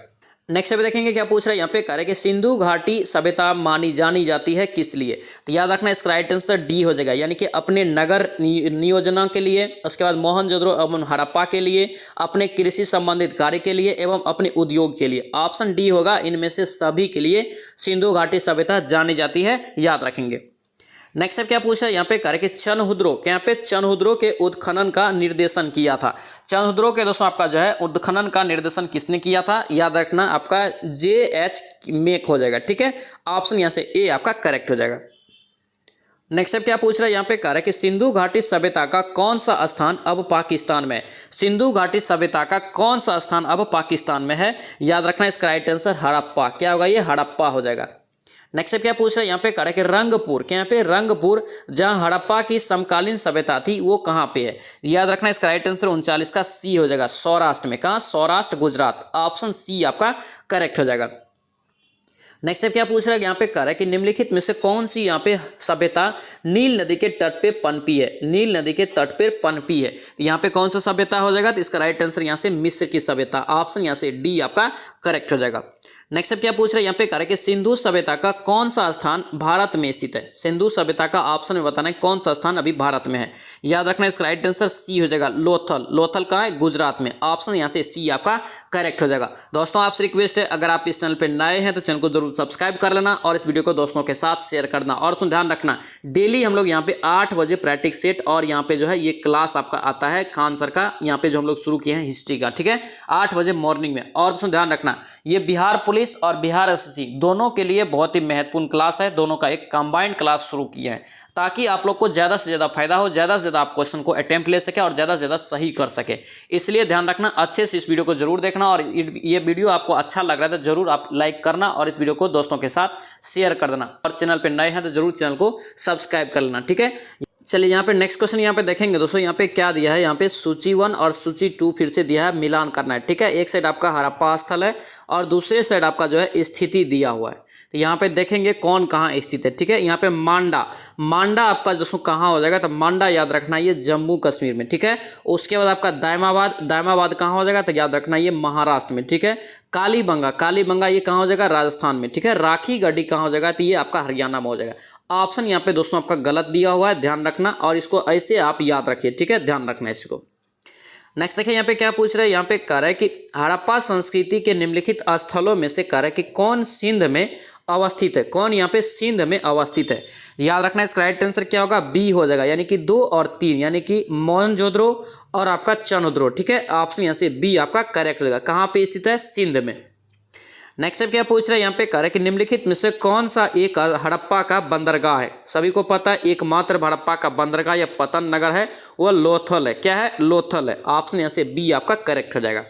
नेक्स्ट पे देखेंगे क्या पूछ रहा है यहाँ पे, कह रहे कि सिंधु घाटी सभ्यता जानी जाती है किस लिए। तो याद रखना इसका राइट आंसर डी हो जाएगा, यानी कि अपने नगर नियोजना के लिए, उसके बाद मोहनजोदड़ो एवं हड़प्पा के लिए, अपने कृषि संबंधित कार्य के लिए एवं अपने उद्योग के लिए। ऑप्शन डी होगा, इनमें से सभी के लिए सिंधु घाटी सभ्यता जानी जाती है, याद रखेंगे। नेक्स्ट अब क्या पूछा है यहाँ पे, करें कि चनहुद्रो के उत्खनन का निर्देशन किया था। चनहुद्रो के दोस्तों आपका जो है उत्खनन का निर्देशन किसने किया था, याद रखना आपका JH मेक हो जाएगा, ठीक है। ऑप्शन यहाँ से ए आपका करेक्ट हो जाएगा। नेक्स्ट अब क्या पूछ रहा है यहाँ पे, कह रहा है कि सिंधु घाटी सभ्यता का कौन सा स्थान अब पाकिस्तान में है। सिंधु घाटी सभ्यता का कौन सा स्थान अब पाकिस्तान में है, याद रखना इसका राइट आंसर हड़प्पा, क्या होगा ये हड़प्पा हो जाएगा। नेक्स्ट क्या पूछ रहा है यहाँ पे, कह रहा है कि रंगपुर, क्या यहाँ पे रंगपुर जहाँ हड़प्पा की समकालीन सभ्यता थी वो कहाँ पे है, याद रखना इसका राइट आंसर 39 का सी हो जाएगा, सौराष्ट्र में। कहाँ, सौराष्ट्र गुजरात। ऑप्शन सी आपका करेक्ट हो जाएगा। नेक्स्ट क्या पूछ रहा है यहाँ पे, कह रहा है कि निम्नलिखित में से कौन सी यहाँ पे सभ्यता नील नदी के तट पे पनपी है, नील नदी के तट पे पनपी है। तो यहाँ पे कौन सा सभ्यता हो जाएगा, तो इसका राइट आंसर यहाँ से मिस्र की सभ्यता। ऑप्शन यहाँ से डी आपका करेक्ट हो जाएगा। नेक्स्ट क्या पूछ रहा है यहाँ पे, कह रहा है कि सिंधु सभ्यता का कौन सा स्थान भारत में स्थित है। सिंधु सभ्यता का ऑप्शन में बताना है कौन सा स्थान अभी भारत में है, याद रखना इसका राइट आंसर सी हो जाएगा, लोथल। लोथल कहाँ है, गुजरात में। ऑप्शन यहाँ से सी आपका करेक्ट हो जाएगा। दोस्तों आपसे रिक्वेस्ट है, अगर आप इस चैनल पर नए हैं तो चैनल को जरूर सब्सक्राइब कर लेना और इस वीडियो को दोस्तों के साथ शेयर करना। और उसमें ध्यान रखना डेली हम लोग यहाँ पे 8 बजे प्रैक्टिस सेट और यहाँ पे जो है ये क्लास आपका आता है खान सर का, यहाँ पे जो हम लोग शुरू किए हैं हिस्ट्री का, ठीक है, 8 बजे मॉर्निंग में। और उसमें ध्यान रखना ये बिहार पुलिस और बिहार SSC दोनों के लिए बहुत ही महत्वपूर्ण क्लास है, दोनों का एक कंबाइंड क्लास शुरू किया है ताकि आप लोग को ज़्यादा से ज़्यादा फायदा हो, ज़्यादा से ज़्यादा आप क्वेश्चन को अटेम्प्ट ले सके और ज़्यादा से ज़्यादा सही कर सके। इसलिए ध्यान रखना, अच्छे से इस वीडियो को जरूर देखना और ये वीडियो आपको अच्छा लग रहा है तो जरूर आप लाइक करना और इस वीडियो को दोस्तों के साथ शेयर कर देना। और चैनल पर नए हैं तो जरूर चैनल को सब्सक्राइब कर लेना, ठीक है। चलिए यहाँ पे नेक्स्ट क्वेश्चन यहाँ पे देखेंगे दोस्तों, यहाँ पे क्या दिया है, यहाँ पे सूची 1 और सूची 2 फिर से दिया है, मिलान करना है, ठीक है। एक साइड आपका हड़प्पा स्थल है और दूसरे साइड आपका जो है स्थिति दिया हुआ है। तो यहाँ पे देखेंगे कौन कहाँ स्थित है। ठीक है, यहाँ पे मांडा, मांडा आपका दोस्तों कहाँ हो जाएगा, तो मांडा याद रखना ये जम्मू कश्मीर में। ठीक है, उसके बाद आपका दायमाबाद, दायमाबाद कहाँ हो जाएगा, तो याद रखना ये महाराष्ट्र में। ठीक है, कालीबंगा, कालीबंगा ये कहाँ हो जाएगा, राजस्थान में। ठीक है, राखी गढ़ी कहाँ हो जाएगा, तो ये आपका हरियाणा में हो जाएगा। ऑप्शन यहाँ पे दोस्तों आपका गलत दिया हुआ है, ध्यान रखना, और इसको ऐसे आप याद रखिए। ठीक है, ध्यान रखना इसको। नेक्स्ट देखिए यहाँ पे क्या पूछ रहे हैं, यहाँ पे कह रहा है कि हड़प्पा संस्कृति के निम्नलिखित स्थलों में से कह रहा है कि कौन सिंध में अवस्थित है, कौन यहाँ पे सिंध में अवस्थित है। याद रखना इसका राइट आंसर क्या होगा, बी हो जाएगा, यानी कि 2 और 3, यानी कि मोहनजोदड़ो और आपका चंद्रो। ठीक है, ऑप्शन यहाँ से बी आपका करेक्ट हो जाएगा। कहाँ पे स्थित है, सिंध में। नेक्स्ट क्या पूछ रहे हैं, यहाँ पे कह रहे हैं कि निम्नलिखित में से कौन सा एक हड़प्पा का बंदरगाह है। सभी को पता है एकमात्र हड़प्पा का बंदरगाह या पतन नगर है वो लोथल है। क्या है, लोथल है। ऑप्शन यहाँ से बी आपका करेक्ट हो जाएगा।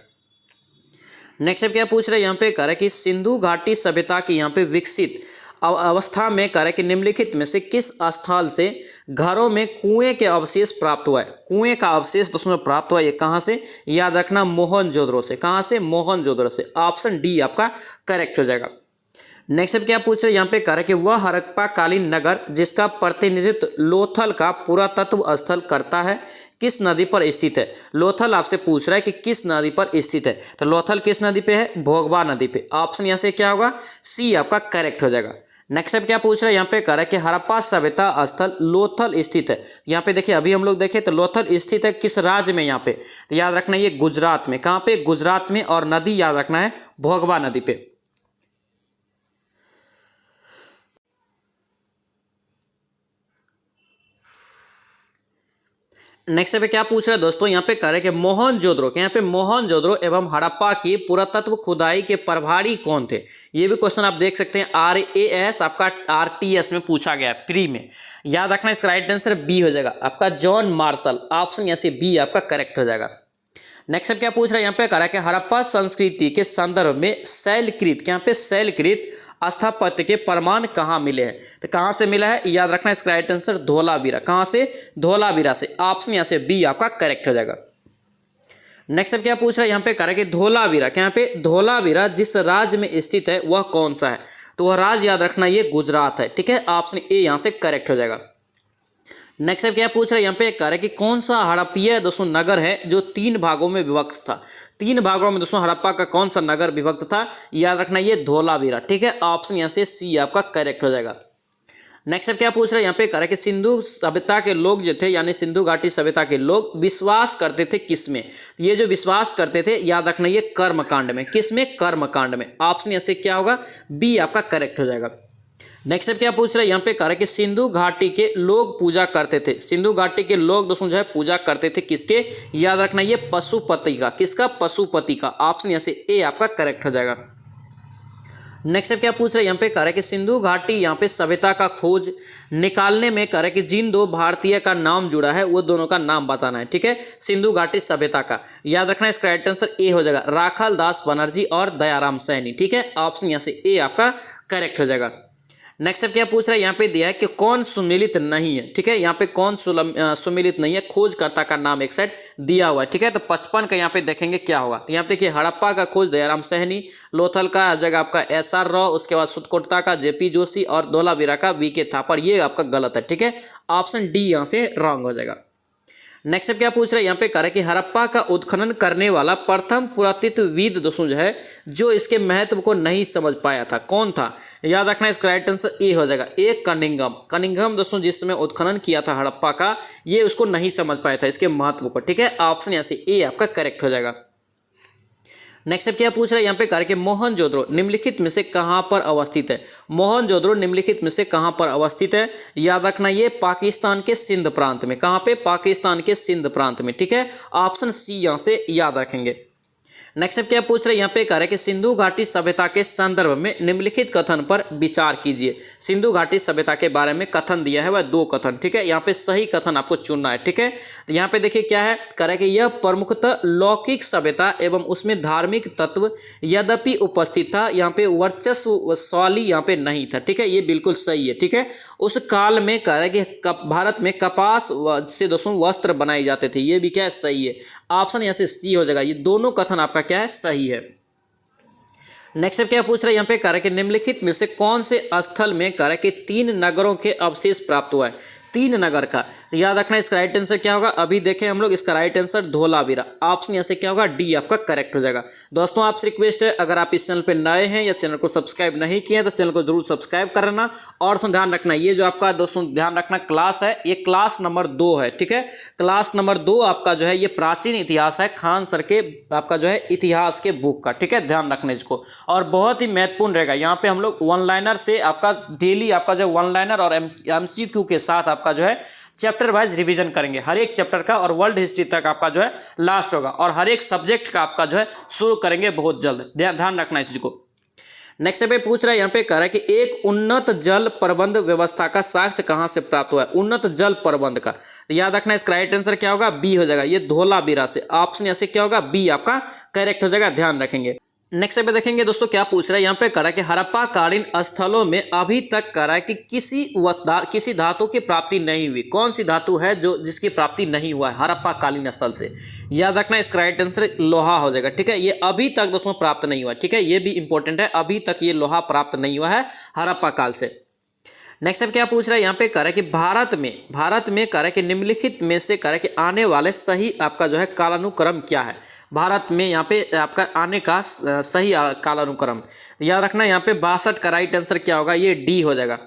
नेक्स्ट क्या पूछ रहे हैं, यहाँ पे कह रहे हैं कि सिंधु घाटी सभ्यता की यहाँ पे विकसित अवस्था में कह रहे हैं कि निम्नलिखित में से किस स्थल से घरों में कुएं के अवशेष प्राप्त हुआ है। कुएं का अवशेष दोस्तों प्राप्त हुआ है, ये कहाँ से, याद रखना मोहनजोदड़ो से। कहाँ से, मोहनजोदड़ो से। ऑप्शन डी आपका करेक्ट हो जाएगा। नेक्स्ट क्या पूछ रहे हैं, यहाँ पे कह रहे हैं कि वह हड़प्पा कालीन नगर जिसका प्रतिनिधित्व लोथल का पुरातत्व स्थल करता है किस नदी पर स्थित है। लोथल आपसे पूछ रहा है कि किस नदी पर स्थित है, तो लोथल किस नदी पे है, भोगवा नदी पे। ऑप्शन यहाँ से क्या होगा, सी आपका करेक्ट हो जाएगा। नेक्स्ट क्या पूछ रहे हैं, यहाँ पे कह रहा है कि हड़प्पा सभ्यता स्थल लोथल स्थित है। यहाँ पे देखिए अभी हम लोग देखें तो लोथल स्थित है किस राज्य में, यहाँ पे तो याद रखना ये गुजरात में। कहाँ पे, गुजरात में, और नदी याद रखना है भोगवा नदी पे। नेक्स्ट पे क्या पूछ रहे हैं दोस्तों, यहाँ पे कह रहे हैं कि मोहनजोदड़ो के, यहाँ पे मोहनजोदड़ो एवं हड़प्पा की पुरातत्व खुदाई के प्रभारी कौन थे। ये भी क्वेश्चन आप देख सकते हैं, RAS आपका RTS में पूछा गया प्री में। याद रखना इसका राइट आंसर बी हो जाएगा आपका जॉन मार्शल। ऑप्शन यहाँ से बी आपका करेक्ट हो जाएगा। नेक्स्ट क्या पूछ रहा है, यहाँ पे कह रहा है कि हड़प्पा संस्कृति के संदर्भ में शैलकृत, यहाँ पे शैलकृत स्थापत्य के प्रमाण कहाँ मिले हैं, तो कहाँ से मिला है, याद रखना इसका राइट आंसर धोलावीरा। कहाँ से, धोलावीरा से। ऑप्शन यहाँ से बी आपका करेक्ट हो जाएगा। नेक्स्ट क्या पूछ रहा है, यहाँ पे कह रहा है कि धोलावीरा, यहाँ पे धोलावीरा जिस राज्य में स्थित है वह कौन सा है, तो वह राज्य याद रखना ये गुजरात है। ठीक है, ऑप्शन ए यहाँ से करेक्ट हो जाएगा। नेक्स्ट क्या पूछ रहा है, यहाँ पे कह रहा है कि कौन सा हड़प्पीय दोस्तों नगर है जो 3 भागों में विभक्त था। 3 भागों में दोस्तों हड़प्पा का कौन सा नगर विभक्त था, याद रखना ये धोलावीरा। ठीक है, ऑप्शन यहाँ से सी आपका करेक्ट हो जाएगा। नेक्स्ट क्या पूछ रहा है, यहाँ पे कह रहा है कि सिंधु सभ्यता के लोग जो थे, यानी सिंधु घाटी सभ्यता के लोग विश्वास करते थे किस में, ये जो विश्वास करते थे याद रखना ये कर्मकांड में। किस में, कर्मकांड में। ऑप्शन यहाँ से क्या होगा, बी आपका करेक्ट हो जाएगा। नेक्स्ट क्या पूछ रहा है, यहाँ पे कह रहा है कि सिंधु घाटी के लोग पूजा करते थे। सिंधु घाटी के लोग दोस्तों जो है पूजा करते थे किसके, याद रखना ये पशुपति का। किसका, पशुपति का। ऑप्शन यहाँ से ए आपका करेक्ट हो जाएगा। नेक्स्ट क्या पूछ रहा है, यहाँ पे कह रहा है कि सिंधु घाटी यहाँ पे सभ्यता का खोज निकालने में कह रहा है कि जिन 2 भारतीय का नाम जुड़ा है वो दोनों का नाम बताना है। ठीक है, सिंधु घाटी सभ्यता का याद रखना इसका राइट आंसर ए हो जाएगा, राखाल दास बनर्जी और दयाराम सैनी। ठीक है, ऑप्शन यहाँ से ए आपका करेक्ट हो जाएगा। नेक्स्ट क्या पूछ रहा है, यहाँ पे दिया है कि कौन सुमिलित नहीं है। ठीक है, यहाँ पे कौन सुमिलित नहीं है, खोजकर्ता का नाम एक साइड दिया हुआ है। ठीक है, तो 55 का यहाँ पे देखेंगे क्या होगा, तो यहाँ पे देखिए हड़प्पा का खोज दयाराम सहनी, लोथल का जगह आपका SR राव, उसके बाद सुतकोटा का JP जोशी और धोलावीरा का VK थापर। ये आपका गलत है। ठीक है, ऑप्शन डी यहाँ से रॉन्ग हो जाएगा। नेक्स्ट क्या पूछ रहे हैं, यहाँ पे कह रहा है कि हड़प्पा का उत्खनन करने वाला प्रथम पुरातत्वविद दोस्तों जो है जो इसके महत्व को नहीं समझ पाया था, कौन था, याद रखना इसका राइट आंसर ए हो जाएगा, ए कनिंघम। कनिंघम दोस्तों जिस समय उत्खनन किया था हड़प्पा का, ये उसको नहीं समझ पाया था इसके महत्व को। ठीक है, ऑप्शन यहाँ से ए आपका करेक्ट हो जाएगा। नेक्स्ट क्या पूछ रहा है, यहाँ पे कह रहा है कि मोहनजोदड़ो निम्नलिखित में से कहाँ पर अवस्थित है। मोहनजोदड़ो निम्नलिखित में से कहाँ पर अवस्थित है, याद रखना ये पाकिस्तान के सिंध प्रांत में। कहाँ पे, पाकिस्तान के सिंध प्रांत में। ठीक है, ऑप्शन सी यहाँ से याद रखेंगे। नेक्स्ट क्या पूछ रहे हैं, यहाँ पे कह रहे हैं कि सिंधु घाटी सभ्यता के संदर्भ में निम्नलिखित कथन पर विचार कीजिए। सिंधु घाटी सभ्यता के बारे में कथन दिया है वह 2 कथन। ठीक है, यहाँ पे सही कथन आपको चुनना है। ठीक है, तो यहाँ पे देखिए क्या है, कह रहे हैं कि यह प्रमुखतः लौकिक सभ्यता एवं उसमें धार्मिक तत्व यद्यपि उपस्थित था, यहाँ पे वर्चस्वशाली यहाँ पे नहीं था। ठीक है, ये बिल्कुल सही है। ठीक है, उस काल में कह रहे हैं कि भारत में कपास से दोस्तों वस्त्र बनाए जाते थे। ये भी क्या है, सही है। ऑप्शन यहाँ से सी हो जाएगा। ये दोनों कथन आपका क्या है, सही है। नेक्स्ट अब क्या पूछ रहा है यहाँ पे, कह रहा है कि निम्नलिखित में से कौन से स्थल में कह रहा है कि 3 नगरों के अवशेष प्राप्त हुआ है। 3 नगर का, तो याद रखना इसका राइट आंसर क्या होगा। अभी देखें हम लोग, इसका राइट आंसर धोलावीरा, ऑप्शन यहाँ से क्या होगा, डी आपका करेक्ट हो जाएगा। दोस्तों आपसे रिक्वेस्ट है, अगर आप इस चैनल पे नए हैं या चैनल को सब्सक्राइब नहीं किए हैं तो चैनल को जरूर सब्सक्राइब करना। और ध्यान रखना, ये जो आपका दोस्तों ध्यान रखना क्लास है, ये क्लास नंबर 2 है, ठीक है। क्लास नंबर 2 आपका जो है ये प्राचीन इतिहास है, खान सर के आपका जो है इतिहास के बुक का, ठीक है, ध्यान रखना इसको। और बहुत ही महत्वपूर्ण रहेगा, यहाँ पे हम लोग वन लाइनर से आपका डेली आपका जो वन लाइनर और MCQ के साथ आपका जो है चैप्टर वाइज रिवीजन करेंगे हर एक चैप्टर का, और वर्ल्ड हिस्ट्री तक आपका जो है लास्ट होगा, और हर एक सब्जेक्ट का आपका जो है शुरू करेंगे बहुत जल्द, ध्यान रखना इस चीज को। नेक्स्ट पे पूछ रहा है यहाँ पे, कह रहा है कि एक उन्नत जल प्रबंध व्यवस्था का साक्ष्य कहां से प्राप्त हुआ है। उन्नत जल प्रबंध का, याद रखना इसका राइट आंसर क्या होगा, बी हो जाएगा, ये धोलावीरा से, ऑप्शन यहाँ से क्या होगा, बी आपका करेक्ट हो जाएगा, ध्यान रखेंगे। नेक्स्ट पे देखेंगे दोस्तों क्या पूछ रहा है यहाँ पे, कह रहा है कि हड़प्पा कालीन स्थलों में अभी तक कह रहा है कि किसी धातु की प्राप्ति नहीं हुई। कौन सी धातु है जो जिसकी प्राप्ति नहीं हुआ है हड़प्पा कालीन स्थल से। याद रखना इसका राइट आंसर लोहा हो जाएगा, ठीक है। ये अभी तक दोस्तों प्राप्त नहीं हुआ, ठीक है, ये भी इंपॉर्टेंट है, अभी तक ये लोहा प्राप्त नहीं हुआ है हड़प्पा काल से। नेक्स्ट अब क्या पूछ रहा है यहाँ पे, कह रहा है कि भारत में कह रहा है कि निम्नलिखित में से कह रहा है कि आने वाले सही आपका जो है कालानुक्रम क्या है। भारत में यहाँ पे आपका आने का सही कालानुक्रम, याद रखना यहाँ पे 62 का राइट आंसर क्या होगा, ये डी हो जाएगा।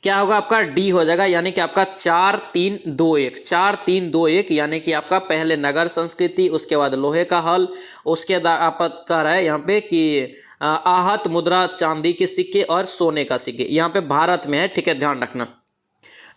क्या होगा आपका, डी हो जाएगा, यानी कि आपका 4-3-2-1 यानी कि आपका पहले नगर संस्कृति, उसके बाद लोहे का हल, उसके बाद आप कह रहा है यहाँ पे कि आहत मुद्रा, चांदी के सिक्के और सोने का सिक्के, यहाँ पे भारत में है, ठीक है, ध्यान रखना।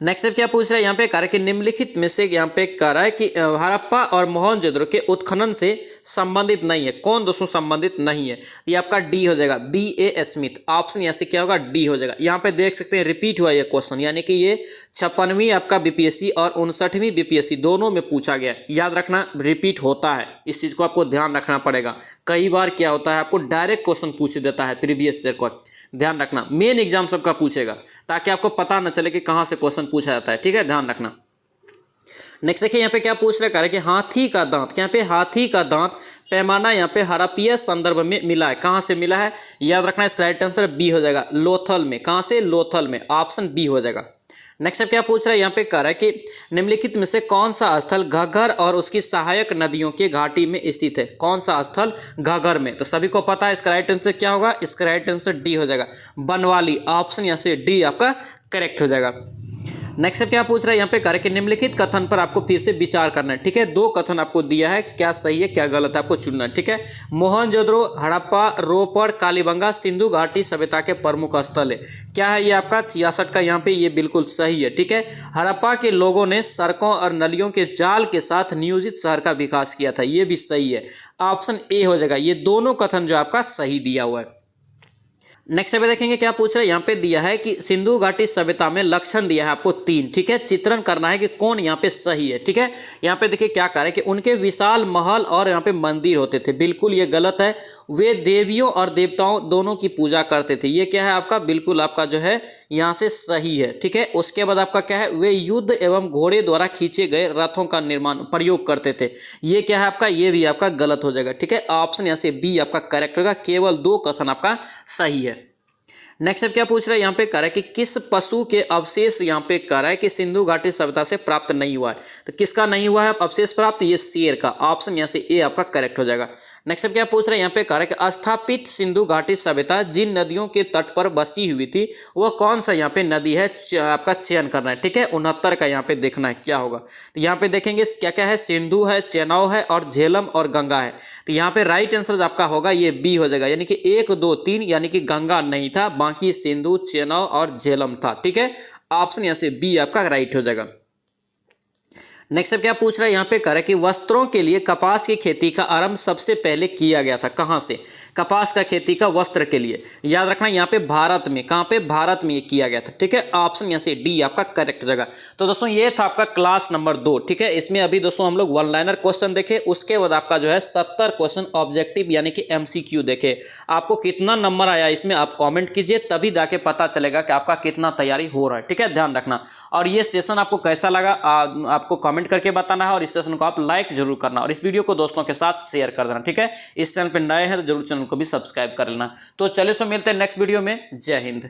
नेक्स्ट क्या पूछ रहा है यहाँ पे, कह रहा है कि निम्नलिखित में से यहाँ पे कह रहा है कि हड़प्पा और मोहनजोदड़ो के उत्खनन से संबंधित नहीं है। कौन दोस्तों संबंधित नहीं है, ये आपका डी हो जाएगा, B.A. स्मिथ, ऑप्शन यहाँ से क्या होगा, डी हो जाएगा। यहाँ पे देख सकते हैं रिपीट हुआ ये क्वेश्चन, यानी कि ये 56वीं आपका BPSC और 59वीं BPSC दोनों में पूछा गया। याद रखना रिपीट होता है, इस चीज़ को आपको ध्यान रखना पड़ेगा। कई बार क्या होता है, आपको डायरेक्ट क्वेश्चन पूछ देता है प्रीवियस ईयर को, ध्यान रखना। मेन एग्जाम सबका पूछेगा ताकि आपको पता न चले कि कहाँ से क्वेश्चन पूछा जाता है, ठीक है, ध्यान रखना। नेक्स्ट देखिए यहाँ पे क्या पूछ रहा है कि हाथी का दांत, यहाँ पे हाथी का दांत पैमाना यहाँ पे हड़प्पीय संदर्भ में मिला है। कहाँ से मिला है, याद रखना इसका राइट आंसर बी हो जाएगा, लोथल में। कहाँ से, लोथल में, ऑप्शन बी हो जाएगा। नेक्स्ट अब क्या पूछ रहा है यहाँ पे, कह रहा है कि निम्नलिखित में से कौन सा स्थल घग्गर और उसकी सहायक नदियों की घाटी में स्थित है। कौन सा स्थल घग्गर में, तो सभी को पता है इसका राइट आंसर क्या होगा, इसका राइट आंसर डी हो जाएगा, बनवाली, ऑप्शन यहाँ से डी आपका करेक्ट हो जाएगा। नेक्स्ट अब क्या पूछ रहा है यहाँ पे, कह रहा है कि निम्नलिखित कथन पर आपको फिर से विचार करना है, ठीक है। 2 कथन आपको दिया है, क्या सही है क्या गलत है आपको चुनना है, ठीक है। मोहनजोदड़ो, हड़प्पा, रोपड़, कालीबंगा सिंधु घाटी सभ्यता के प्रमुख स्थल है। क्या है ये आपका 66 का, यहाँ पे ये बिल्कुल सही है, ठीक है। हड़प्पा के लोगों ने सड़कों और नलियों के जाल के साथ नियोजित शहर का विकास किया था, ये भी सही है, ऑप्शन ए हो जाएगा। ये दोनों कथन जो आपका सही दिया हुआ है। नेक्स्ट पे देखेंगे क्या पूछ रहा है यहाँ पे, दिया है कि सिंधु घाटी सभ्यता में लक्षण दिया है आपको 3, ठीक है। चित्रण करना है कि कौन यहाँ पे सही है, ठीक है। यहाँ पे देखिए क्या कह रहा है कि उनके विशाल महल और यहाँ पे मंदिर होते थे, बिल्कुल ये गलत है। वे देवियों और देवताओं दोनों की पूजा करते थे, ये क्या है आपका, बिल्कुल आपका जो है यहाँ से सही है, ठीक है। उसके बाद आपका क्या है, वे युद्ध एवं घोड़े द्वारा खींचे गए रथों का निर्माण प्रयोग करते थे, ये क्या है आपका, ये भी आपका गलत हो जाएगा, ठीक है। ऑप्शन यहाँ से बी आपका करेक्ट होगा, केवल 2 कथन आपका सही है। नेक्स्ट अब क्या पूछ रहा है यहाँ पे, कह रहा है कि किस पशु के अवशेष यहाँ पे कह रहा है कि सिंधु घाटी सभ्यता से प्राप्त नहीं हुआ है। तो किसका नहीं हुआ है अवशेष प्राप्त, ये शेर का, ऑप्शन यहाँ से ए आपका करेक्ट हो जाएगा। नेक्स्ट अब क्या पूछ रहा है यहाँ पे, कह रहा है कि स्थापित सिंधु घाटी सभ्यता जिन नदियों के तट पर बसी हुई थी वह कौन सा यहाँ पे नदी है, आपका चयन करना है, ठीक है। 69 का यहाँ पे देखना है क्या होगा। तो यहाँ पे देखेंगे क्या क्या है, सिंधु है, चेनाब है और झेलम और गंगा है। तो यहाँ पे राइट आंसर आपका होगा ये बी हो जाएगा, यानी कि 1, 2, 3 यानी कि गंगा नहीं था, बाकी सिंधु, चेनाब और झेलम था, ठीक है। ऑप्शन यहाँ से बी आपका राइट हो जाएगा। नेक्स्ट अब क्या पूछ रहा है यहाँ पे, कह रहा है कि वस्त्रों के लिए कपास की खेती का आरंभ सबसे पहले किया गया था, कहाँ से, कपास का खेती का वस्त्र के लिए। याद रखना यहाँ पे भारत में, कहाँ पे, भारत में ये किया गया था, ठीक है। ऑप्शन यहाँ से डी आपका करेक्ट जगह। तो दोस्तों ये था आपका क्लास नंबर 2, ठीक है। इसमें अभी दोस्तों हम लोग वन लाइनर क्वेश्चन देखे, उसके बाद आपका जो है 70 क्वेश्चन ऑब्जेक्टिव यानी कि MCQ देखे। आपको कितना नंबर आया इसमें आप कॉमेंट कीजिए, तभी जाके पता चलेगा कि आपका कितना तैयारी हो रहा है, ठीक है, ध्यान रखना। और ये सेशन आपको कैसा लगा आपको कमेंट करके बताना है और इस सेशन को आप लाइक जरूर करना और इस वीडियो को दोस्तों के साथ शेयर कर देना, ठीक है। इस चैनल पर नए हैं तो जरूर चैनल को भी सब्सक्राइब कर लेना। तो चलिए सो मिलते हैं नेक्स्ट वीडियो में। जय हिंद।